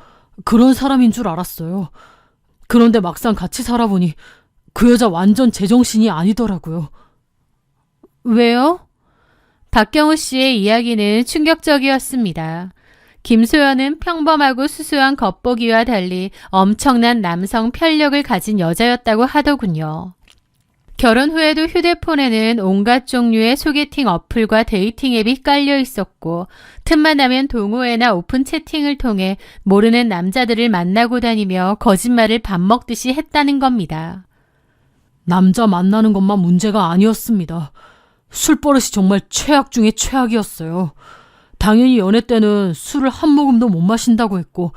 그런 사람인 줄 알았어요. 그런데 막상 같이 살아보니 그 여자 완전 제정신이 아니더라고요. 왜요? 박경우 씨의 이야기는 충격적이었습니다. 김소연은 평범하고 수수한 겉보기와 달리 엄청난 남성 편력을 가진 여자였다고 하더군요. 결혼 후에도 휴대폰에는 온갖 종류의 소개팅 어플과 데이팅 앱이 깔려 있었고 틈만 나면 동호회나 오픈 채팅을 통해 모르는 남자들을 만나고 다니며 거짓말을 밥 먹듯이 했다는 겁니다. 남자 만나는 것만 문제가 아니었습니다. 술버릇이 정말 최악 중에 최악이었어요. 당연히 연애 때는 술을 한 모금도 못 마신다고 했고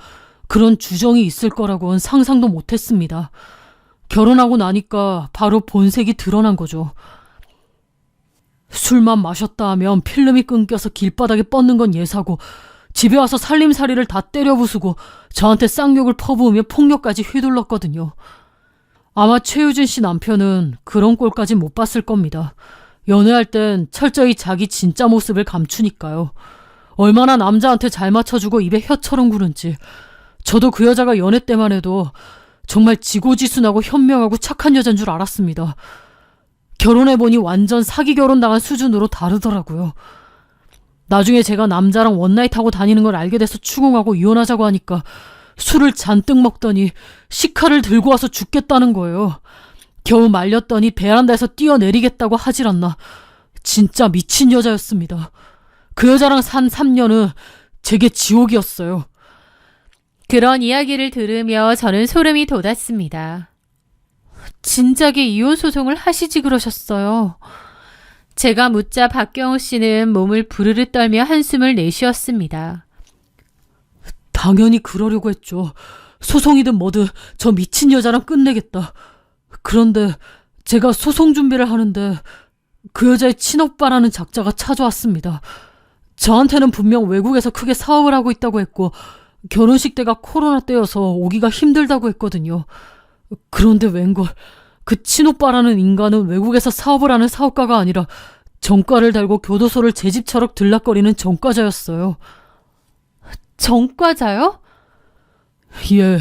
그런 주정이 있을 거라고는 상상도 못했습니다. 결혼하고 나니까 바로 본색이 드러난 거죠. 술만 마셨다 하면 필름이 끊겨서 길바닥에 뻗는 건 예사고 집에 와서 살림살이를 다 때려 부수고 저한테 쌍욕을 퍼부으며 폭력까지 휘둘렀거든요. 아마 최유진 씨 남편은 그런 꼴까지 못 봤을 겁니다. 연애할 땐 철저히 자기 진짜 모습을 감추니까요. 얼마나 남자한테 잘 맞춰주고 입에 혀처럼 구른지. 저도 그 여자가 연애 때만 해도 정말 지고지순하고 현명하고 착한 여잔 줄 알았습니다. 결혼해보니 완전 사기 결혼 당한 수준으로 다르더라고요. 나중에 제가 남자랑 원나잇 하고 다니는 걸 알게 돼서 추궁하고 이혼하자고 하니까 술을 잔뜩 먹더니 식칼을 들고 와서 죽겠다는 거예요. 겨우 말렸더니 베란다에서 뛰어내리겠다고 하질 않나. 진짜 미친 여자였습니다. 그 여자랑 산 3년은 제게 지옥이었어요. 그런 이야기를 들으며 저는 소름이 돋았습니다. 진작에 이혼 소송을 하시지 그러셨어요. 제가 묻자 박경호 씨는 몸을 부르르 떨며 한숨을 내쉬었습니다. 당연히 그러려고 했죠. 소송이든 뭐든 저 미친 여자랑 끝내겠다. 그런데 제가 소송 준비를 하는데 그 여자의 친오빠라는 작자가 찾아왔습니다. 저한테는 분명 외국에서 크게 사업을 하고 있다고 했고 결혼식 때가 코로나 때여서 오기가 힘들다고 했거든요. 그런데 웬걸 그 친오빠라는 인간은 외국에서 사업을 하는 사업가가 아니라 정가를 달고 교도소를 제 집처럼 들락거리는 정과자였어요. 정과자요? 예,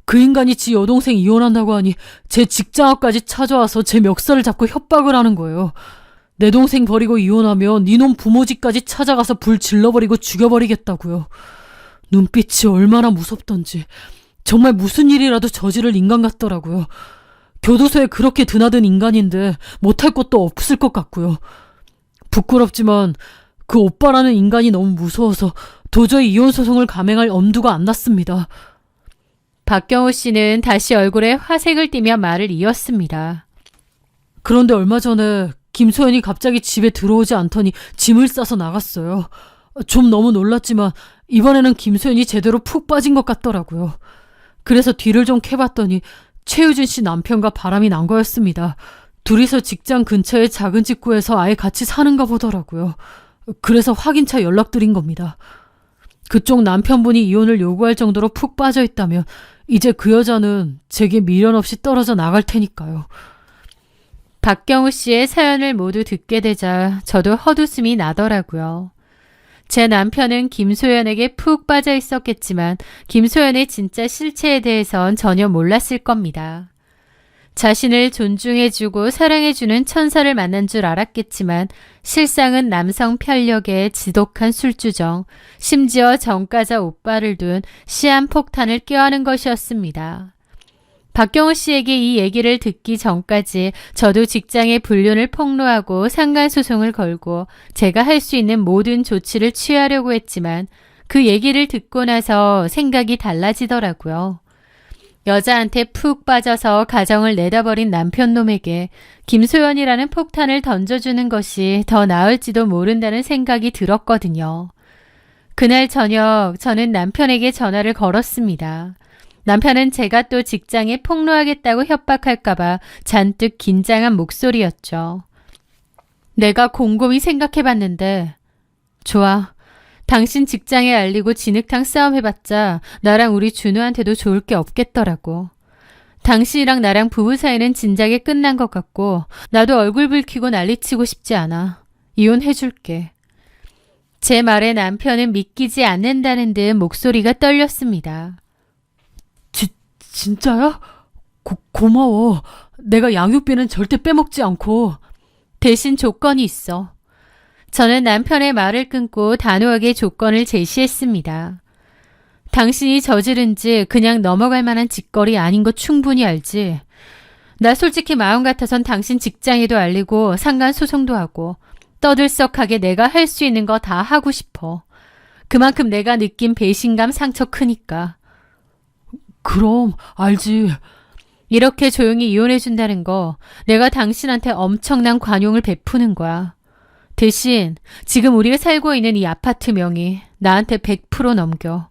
그 인간이 지 여동생 이혼한다고 하니 제 직장 앞까지 찾아와서 제 멱살을 잡고 협박을 하는 거예요. 내 동생 버리고 이혼하면 니놈 부모 집까지 찾아가서 불 질러버리고 죽여버리겠다고요. 눈빛이 얼마나 무섭던지 정말 무슨 일이라도 저지를 인간 같더라고요. 교도소에 그렇게 드나든 인간인데 못할 것도 없을 것 같고요. 부끄럽지만 그 오빠라는 인간이 너무 무서워서 도저히 이혼 소송을 감행할 엄두가 안 났습니다. 박경호 씨는 다시 얼굴에 화색을 띠며 말을 이었습니다. 그런데 얼마 전에 김소연이 갑자기 집에 들어오지 않더니 짐을 싸서 나갔어요. 좀 너무 놀랐지만 이번에는 김소연이 제대로 푹 빠진 것 같더라고요. 그래서 뒤를 좀 캐봤더니 최유진 씨 남편과 바람이 난 거였습니다. 둘이서 직장 근처의 작은 집구에서 아예 같이 사는가 보더라고요. 그래서 확인차 연락드린 겁니다. 그쪽 남편분이 이혼을 요구할 정도로 푹 빠져있다면 이제 그 여자는 제게 미련 없이 떨어져 나갈 테니까요. 박경우 씨의 사연을 모두 듣게 되자 저도 헛웃음이 나더라고요. 제 남편은 김소연에게 푹 빠져 있었겠지만 김소연의 진짜 실체에 대해선 전혀 몰랐을 겁니다. 자신을 존중해주고 사랑해주는 천사를 만난 줄 알았겠지만 실상은 남성 편력의 지독한 술주정, 심지어 정가자 오빠를 둔 시한폭탄을 껴안은 것이었습니다. 박경호 씨에게 이 얘기를 듣기 전까지 저도 직장의 불륜을 폭로하고 상간소송을 걸고 제가 할 수 있는 모든 조치를 취하려고 했지만 그 얘기를 듣고 나서 생각이 달라지더라고요. 여자한테 푹 빠져서 가정을 내다버린 남편놈에게 김소연이라는 폭탄을 던져주는 것이 더 나을지도 모른다는 생각이 들었거든요. 그날 저녁 저는 남편에게 전화를 걸었습니다. 남편은 제가 또 직장에 폭로하겠다고 협박할까봐 잔뜩 긴장한 목소리였죠. 내가 곰곰이 생각해봤는데 좋아. 당신 직장에 알리고 진흙탕 싸움 해봤자 나랑 우리 준우한테도 좋을 게 없겠더라고. 당신이랑 나랑 부부 사이는 진작에 끝난 것 같고 나도 얼굴 붉히고 난리치고 싶지 않아. 이혼해줄게. 제 말에 남편은 믿기지 않는다는 듯 목소리가 떨렸습니다. 진짜야? 고마워. 내가 양육비는 절대 빼먹지 않고. 대신 조건이 있어. 저는 남편의 말을 끊고 단호하게 조건을 제시했습니다. 당신이 저지른 지 그냥 넘어갈 만한 짓거리 아닌 거 충분히 알지. 나 솔직히 마음 같아선 당신 직장에도 알리고 상간 소송도 하고 떠들썩하게 내가 할 수 있는 거 다 하고 싶어. 그만큼 내가 느낀 배신감 상처 크니까. 그럼 알지. 이렇게 조용히 이혼해준다는 거 내가 당신한테 엄청난 관용을 베푸는 거야. 대신 지금 우리가 살고 있는 이 아파트 명의 나한테 100% 넘겨.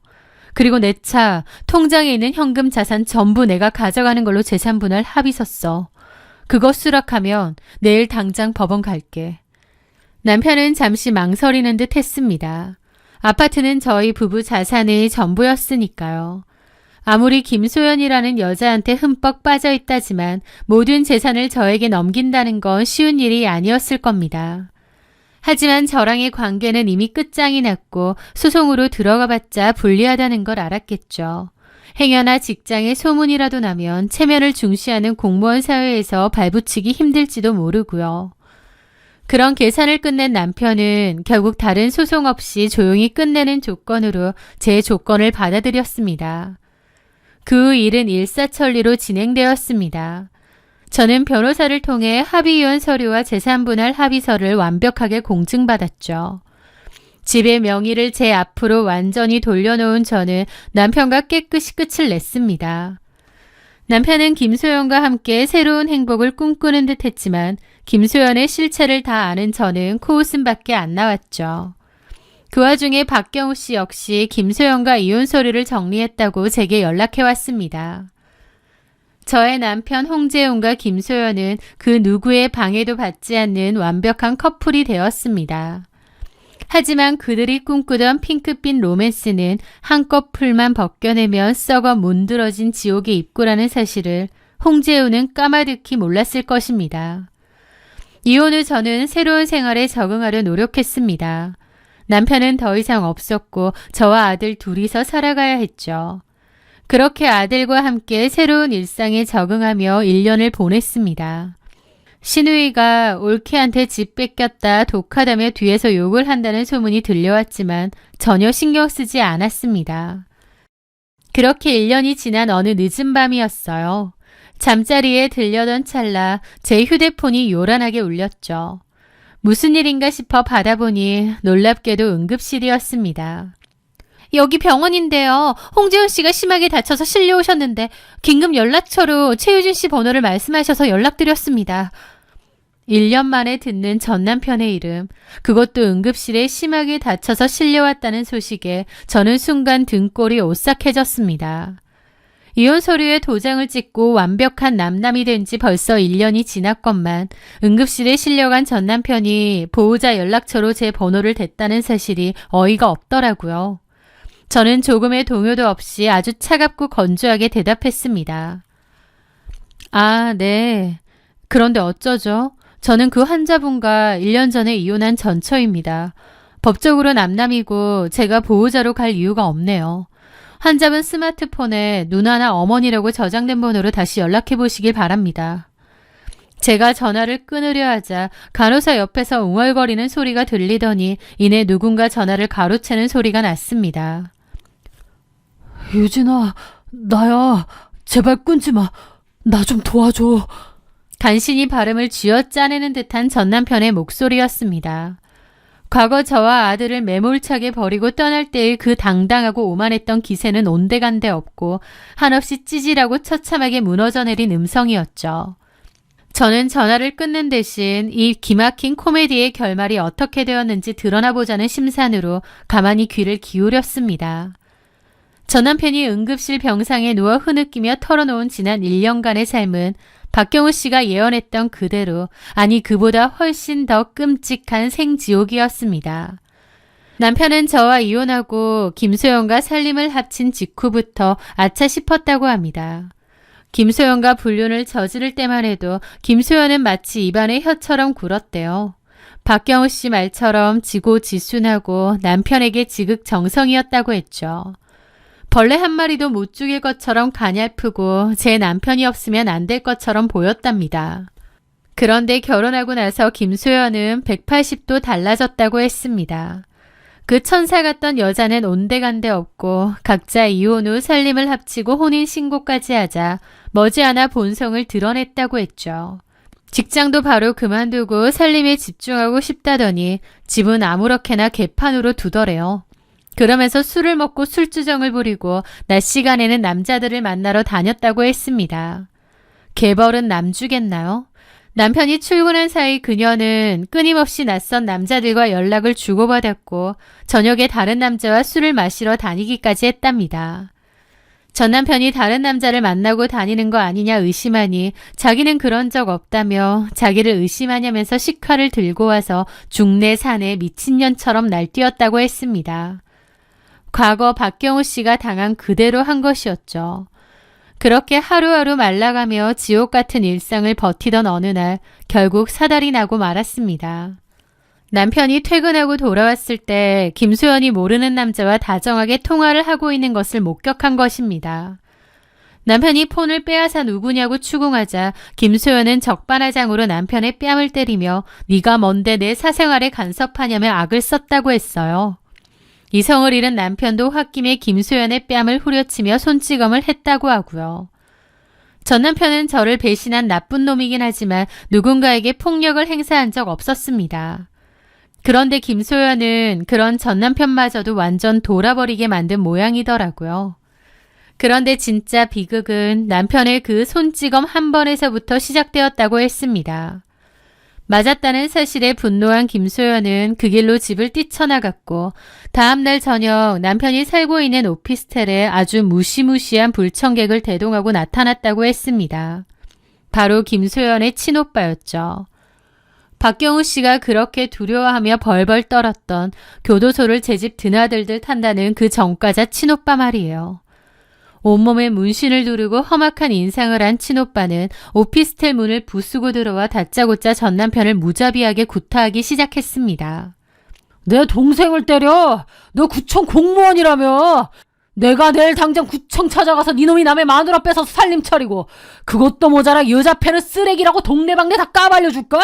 그리고 내 차, 통장에 있는 현금 자산 전부 내가 가져가는 걸로 재산분할 합의 섰어. 그거 수락하면 내일 당장 법원 갈게. 남편은 잠시 망설이는 듯 했습니다. 아파트는 저희 부부 자산의 전부였으니까요. 아무리 김소연이라는 여자한테 흠뻑 빠져 있다지만 모든 재산을 저에게 넘긴다는 건 쉬운 일이 아니었을 겁니다. 하지만 저랑의 관계는 이미 끝장이 났고 소송으로 들어가봤자 불리하다는 걸 알았겠죠. 행여나 직장에 소문이라도 나면 체면을 중시하는 공무원 사회에서 발붙이기 힘들지도 모르고요. 그런 계산을 끝낸 남편은 결국 다른 소송 없이 조용히 끝내는 조건으로 제 조건을 받아들였습니다. 그 일은 일사천리로 진행되었습니다. 저는 변호사를 통해 합의이혼 서류와 재산분할 합의서를 완벽하게 공증받았죠. 집의 명의를 제 앞으로 완전히 돌려놓은 저는 남편과 깨끗이 끝을 냈습니다. 남편은 김소연과 함께 새로운 행복을 꿈꾸는 듯 했지만 김소연의 실체를 다 아는 저는 코웃음밖에 안 나왔죠. 그 와중에 박경우 씨 역시 김소연과 이혼 서류를 정리했다고 제게 연락해 왔습니다. 저의 남편 홍재훈과 김소연은 그 누구의 방해도 받지 않는 완벽한 커플이 되었습니다. 하지만 그들이 꿈꾸던 핑크빛 로맨스는 한꺼풀만 벗겨내면 썩어 문드러진 지옥의 입구라는 사실을 홍재훈은 까마득히 몰랐을 것입니다. 이혼 후 저는 새로운 생활에 적응하려 노력했습니다. 남편은 더 이상 없었고 저와 아들 둘이서 살아가야 했죠. 그렇게 아들과 함께 새로운 일상에 적응하며 1년을 보냈습니다. 신우이가 올케한테 집 뺏겼다 독하다며 뒤에서 욕을 한다는 소문이 들려왔지만 전혀 신경 쓰지 않았습니다. 그렇게 1년이 지난 어느 늦은 밤이었어요. 잠자리에 들려던 찰나 제 휴대폰이 요란하게 울렸죠. 무슨 일인가 싶어 받아보니 놀랍게도 응급실이었습니다. 여기 병원인데요. 홍재훈 씨가 심하게 다쳐서 실려오셨는데 긴급 연락처로 최유진 씨 번호를 말씀하셔서 연락드렸습니다. 1년 만에 듣는 전 남편의 이름, 그것도 응급실에 심하게 다쳐서 실려왔다는 소식에 저는 순간 등골이 오싹해졌습니다. 이혼 서류에 도장을 찍고 완벽한 남남이 된 지 벌써 1년이 지났건만 응급실에 실려간 전 남편이 보호자 연락처로 제 번호를 댔다는 사실이 어이가 없더라고요. 저는 조금의 동요도 없이 아주 차갑고 건조하게 대답했습니다. 아, 네. 그런데 어쩌죠? 저는 그 환자분과 1년 전에 이혼한 전처입니다. 법적으로 남남이고 제가 보호자로 갈 이유가 없네요. 환자분 스마트폰에 누나나 어머니라고 저장된 번호로 다시 연락해 보시길 바랍니다. 제가 전화를 끊으려 하자 간호사 옆에서 웅얼거리는 소리가 들리더니 이내 누군가 전화를 가로채는 소리가 났습니다. 유진아, 나야. 제발 끊지 마. 나 좀 도와줘. 간신히 발음을 쥐어짜내는 듯한 전 남편의 목소리였습니다. 과거 저와 아들을 매몰차게 버리고 떠날 때의 그 당당하고 오만했던 기세는 온데간데 없고 한없이 찌질하고 처참하게 무너져 내린 음성이었죠. 저는 전화를 끊는 대신 이 기막힌 코미디의 결말이 어떻게 되었는지 드러나보자는 심산으로 가만히 귀를 기울였습니다. 전 남편이 응급실 병상에 누워 흐느끼며 털어놓은 지난 1년간의 삶은 박경우 씨가 예언했던 그대로, 아니 그보다 훨씬 더 끔찍한 생지옥이었습니다. 남편은 저와 이혼하고 김소연과 살림을 합친 직후부터 아차 싶었다고 합니다. 김소연과 불륜을 저지를 때만 해도 김소연은 마치 입안에 혀처럼 굴었대요. 박경우 씨 말처럼 지고지순하고 남편에게 지극정성이었다고 했죠. 벌레 한 마리도 못 죽일 것처럼 가냘프고 제 남편이 없으면 안 될 것처럼 보였답니다. 그런데 결혼하고 나서 김소연은 180도 달라졌다고 했습니다. 그 천사 같던 여자는 온데간데 없고 각자 이혼 후 살림을 합치고 혼인신고까지 하자 머지않아 본성을 드러냈다고 했죠. 직장도 바로 그만두고 살림에 집중하고 싶다더니 집은 아무렇게나 개판으로 두더래요. 그러면서 술을 먹고 술주정을 부리고 낮 시간에는 남자들을 만나러 다녔다고 했습니다. 개벌은 남주겠나요? 남편이 출근한 사이 그녀는 끊임없이 낯선 남자들과 연락을 주고받았고 저녁에 다른 남자와 술을 마시러 다니기까지 했답니다. 전 남편이 다른 남자를 만나고 다니는 거 아니냐 의심하니 자기는 그런 적 없다며 자기를 의심하냐면서 식칼을 들고 와서 중내 산에 미친년처럼 날뛰었다고 했습니다. 과거 박경우 씨가 당한 그대로 한 것이었죠. 그렇게 하루하루 말라가며 지옥 같은 일상을 버티던 어느 날 결국 사달이 나고 말았습니다. 남편이 퇴근하고 돌아왔을 때 김소연이 모르는 남자와 다정하게 통화를 하고 있는 것을 목격한 것입니다. 남편이 폰을 빼앗아 누구냐고 추궁하자 김소연은 적반하장으로 남편의 뺨을 때리며 네가 뭔데 내 사생활에 간섭하냐며 악을 썼다고 했어요. 이성을 잃은 남편도 홧김에 김소연의 뺨을 후려치며 손찌검을 했다고 하고요. 전 남편은 저를 배신한 나쁜 놈이긴 하지만 누군가에게 폭력을 행사한 적 없었습니다. 그런데 김소연은 그런 전 남편마저도 완전 돌아버리게 만든 모양이더라고요. 그런데 진짜 비극은 남편의 그 손찌검 한 번에서부터 시작되었다고 했습니다. 맞았다는 사실에 분노한 김소연은 그 길로 집을 뛰쳐나갔고 다음날 저녁 남편이 살고 있는 오피스텔에 아주 무시무시한 불청객을 대동하고 나타났다고 했습니다. 바로 김소연의 친오빠였죠. 박경우 씨가 그렇게 두려워하며 벌벌 떨었던 교도소를 제 집 드나들듯 한다는 그 전과자 친오빠 말이에요. 온몸에 문신을 두르고 험악한 인상을 한 친오빠는 오피스텔 문을 부수고 들어와 다짜고짜 전 남편을 무자비하게 구타하기 시작했습니다. 내 동생을 때려! 너 구청 공무원이라며! 내가 내일 당장 구청 찾아가서 니놈이 남의 마누라 뺏어서 살림 차리고 그것도 모자라 여자 패는 쓰레기라고 동네방네 다 까발려줄까?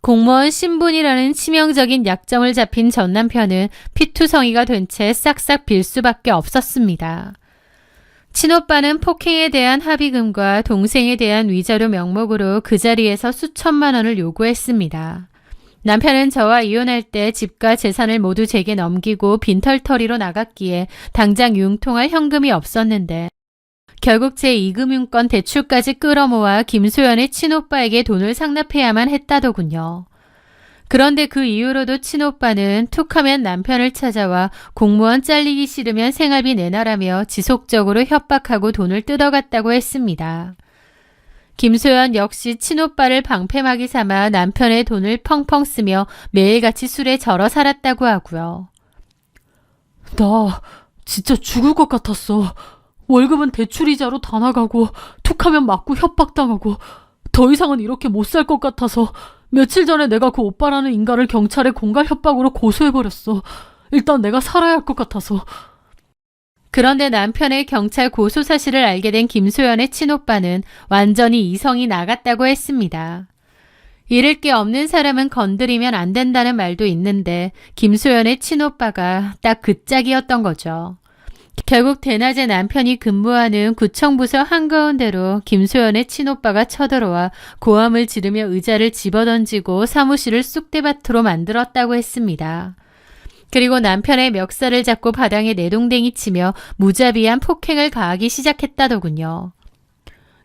공무원 신분이라는 치명적인 약점을 잡힌 전 남편은 피투성이가 된 채 싹싹 빌 수밖에 없었습니다. 친오빠는 폭행에 대한 합의금과 동생에 대한 위자료 명목으로 그 자리에서 수천만 원을 요구했습니다. 남편은 저와 이혼할 때 집과 재산을 모두 제게 넘기고 빈털터리로 나갔기에 당장 융통할 현금이 없었는데 결국 제 이금융권 대출까지 끌어모아 김소연의 친오빠에게 돈을 상납해야만 했다더군요. 그런데 그 이후로도 친오빠는 툭하면 남편을 찾아와 공무원 잘리기 싫으면 생활비 내놔라며 지속적으로 협박하고 돈을 뜯어갔다고 했습니다. 김소연 역시 친오빠를 방패막이 삼아 남편의 돈을 펑펑 쓰며 매일같이 술에 절어 살았다고 하고요. 나 진짜 죽을 것 같았어. 월급은 대출이자로 다 나가고 툭하면 맞고 협박당하고 더 이상은 이렇게 못 살 것 같아서 며칠 전에 내가 그 오빠라는 인간을 경찰에 공갈 협박으로 고소해버렸어. 일단 내가 살아야 할 것 같아서. 그런데 남편의 경찰 고소 사실을 알게 된 김소연의 친오빠는 완전히 이성이 나갔다고 했습니다. 잃을 게 없는 사람은 건드리면 안 된다는 말도 있는데 김소연의 친오빠가 딱 그 짝이었던 거죠. 결국 대낮에 남편이 근무하는 구청부서 한가운데로 김소연의 친오빠가 쳐들어와 고함을 지르며 의자를 집어던지고 사무실을 쑥대밭으로 만들었다고 했습니다. 그리고 남편의 멱살을 잡고 바닥에 내동댕이 치며 무자비한 폭행을 가하기 시작했다더군요.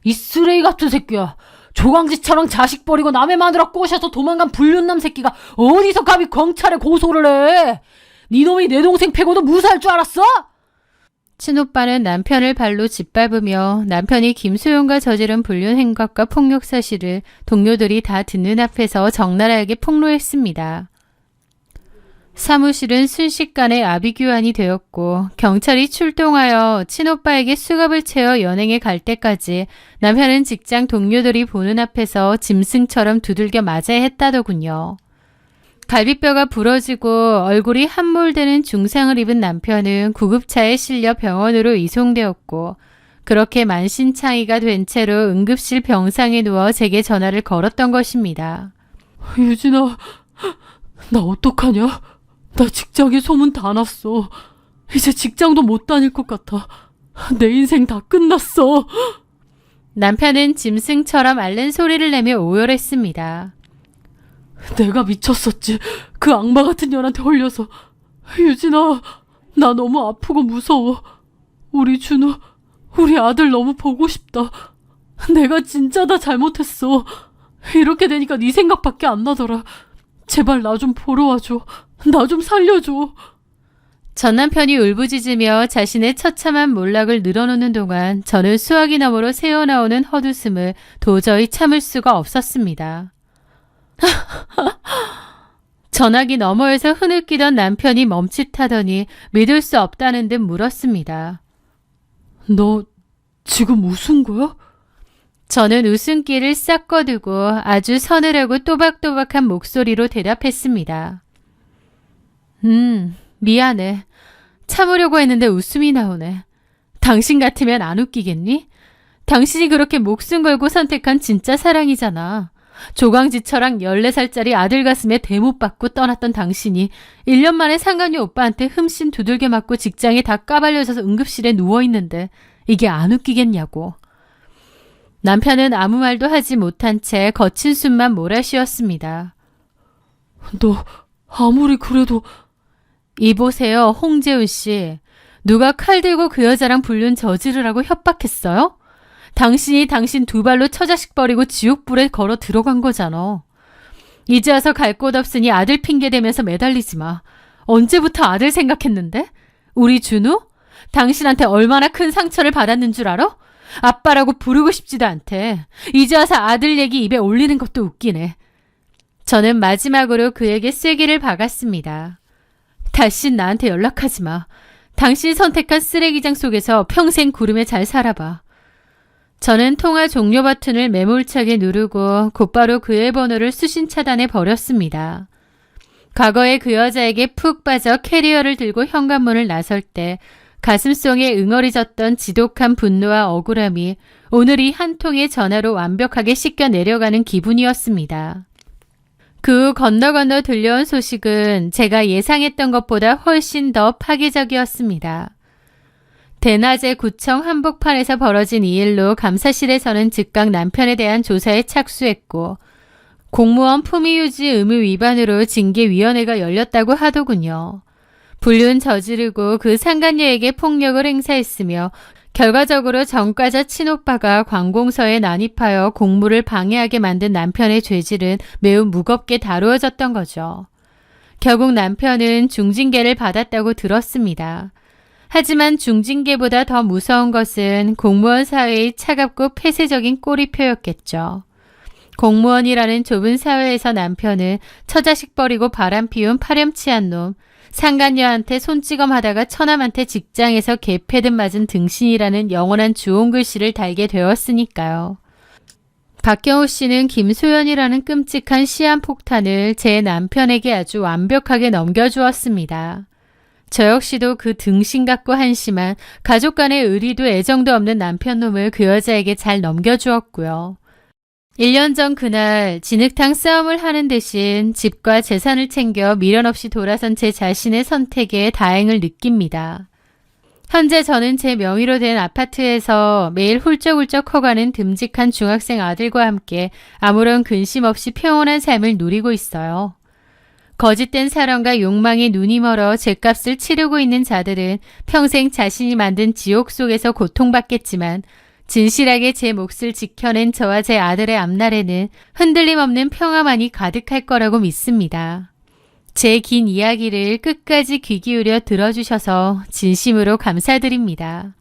이 쓰레기 같은 새끼야. 조강지처럼 자식 버리고 남의 마누라 꼬셔서 도망간 불륜남 새끼가 어디서 감히 경찰에 고소를 해. 네 놈이 내 동생 패고도 무사할 줄 알았어? 친오빠는 남편을 발로 짓밟으며 남편이 김소연과 저지른 불륜 행각과 폭력 사실을 동료들이 다 듣는 앞에서 적나라하게 폭로했습니다. 사무실은 순식간에 아비규환이 되었고 경찰이 출동하여 친오빠에게 수갑을 채워 연행에 갈 때까지 남편은 직장 동료들이 보는 앞에서 짐승처럼 두들겨 맞아야 했다더군요. 갈비뼈가 부러지고 얼굴이 함몰되는 중상을 입은 남편은 구급차에 실려 병원으로 이송되었고 그렇게 만신창이가 된 채로 응급실 병상에 누워 제게 전화를 걸었던 것입니다. 유진아, 나 어떡하냐? 나 직장에 소문 다 났어. 이제 직장도 못 다닐 것 같아. 내 인생 다 끝났어. 남편은 짐승처럼 앓는 소리를 내며 오열했습니다. 내가 미쳤었지. 그 악마 같은 년한테 홀려서. 유진아, 나 너무 아프고 무서워. 우리 준우, 우리 아들 너무 보고 싶다. 내가 진짜 다 잘못했어. 이렇게 되니까 네 생각밖에 안 나더라. 제발 나 좀 보러 와줘. 나 좀 살려줘. 전 남편이 울부짖으며 자신의 처참한 몰락을 늘어놓는 동안 저는 수화기 너머로 새어나오는 헛웃음을 도저히 참을 수가 없었습니다. 전화기 너머에서 흐느끼던 남편이 멈칫하더니 믿을 수 없다는 듯 물었습니다. 너 지금 웃은 거야? 저는 웃음기를 싹 거두고 아주 서늘하고 또박또박한 목소리로 대답했습니다. 미안해. 참으려고 했는데 웃음이 나오네. 당신 같으면 안 웃기겠니? 당신이 그렇게 목숨 걸고 선택한 진짜 사랑이잖아. 조강지처랑 14살짜리 아들 가슴에 대못 받고 떠났던 당신이 1년 만에 상간녀 오빠한테 흠씬 두들겨 맞고 직장에 다 까발려져서 응급실에 누워있는데 이게 안 웃기겠냐고. 남편은 아무 말도 하지 못한 채 거친 숨만 몰아쉬었습니다. 너 아무리 그래도 이보세요, 홍재훈 씨. 누가 칼 들고 그 여자랑 불륜 저지르라고 협박했어요? 당신이 당신 두 발로 처자식 버리고 지옥불에 걸어 들어간 거잖아. 이제 와서 갈 곳 없으니 아들 핑계 대면서 매달리지 마. 언제부터 아들 생각했는데? 우리 준우? 당신한테 얼마나 큰 상처를 받았는 줄 알아? 아빠라고 부르고 싶지도 않대. 이제 와서 아들 얘기 입에 올리는 것도 웃기네. 저는 마지막으로 그에게 쐐기를 박았습니다. 다신 나한테 연락하지 마. 당신이 선택한 쓰레기장 속에서 평생 구름에 잘 살아봐. 저는 통화 종료 버튼을 매몰차게 누르고 곧바로 그의 번호를 수신 차단해 버렸습니다. 과거에 그 여자에게 푹 빠져 캐리어를 들고 현관문을 나설 때 가슴속에 응어리졌던 지독한 분노와 억울함이 오늘 이 한 통의 전화로 완벽하게 씻겨 내려가는 기분이었습니다. 그 후 건너 들려온 소식은 제가 예상했던 것보다 훨씬 더 파괴적이었습니다. 대낮에 구청 한복판에서 벌어진 이 일로 감사실에서는 즉각 남편에 대한 조사에 착수했고 공무원 품위유지 의무 위반으로 징계위원회가 열렸다고 하더군요. 불륜 저지르고 그 상간녀에게 폭력을 행사했으며 결과적으로 전과자 친오빠가 관공서에 난입하여 공무를 방해하게 만든 남편의 죄질은 매우 무겁게 다루어졌던 거죠. 결국 남편은 중징계를 받았다고 들었습니다. 하지만 중징계보다 더 무서운 것은 공무원 사회의 차갑고 폐쇄적인 꼬리표였겠죠. 공무원이라는 좁은 사회에서 남편은 처자식 버리고 바람 피운 파렴치한 놈, 상간녀한테 손찌검하다가 처남한테 직장에서 개패듯 맞은 등신이라는 영원한 주홍 글씨를 달게 되었으니까요. 박경호 씨는 김소연이라는 끔찍한 시한폭탄을 제 남편에게 아주 완벽하게 넘겨주었습니다. 저 역시도 그 등신 같고 한심한 가족 간의 의리도 애정도 없는 남편 놈을 그 여자에게 잘 넘겨주었고요. 1년 전 그날 진흙탕 싸움을 하는 대신 집과 재산을 챙겨 미련 없이 돌아선 제 자신의 선택에 다행을 느낍니다. 현재 저는 제 명의로 된 아파트에서 매일 훌쩍훌쩍 커가는 듬직한 중학생 아들과 함께 아무런 근심 없이 평온한 삶을 누리고 있어요. 거짓된 사랑과 욕망에 눈이 멀어 죗값을 치르고 있는 자들은 평생 자신이 만든 지옥 속에서 고통받겠지만 진실하게 제 몫을 지켜낸 저와 제 아들의 앞날에는 흔들림 없는 평화만이 가득할 거라고 믿습니다. 제 긴 이야기를 끝까지 귀 기울여 들어주셔서 진심으로 감사드립니다.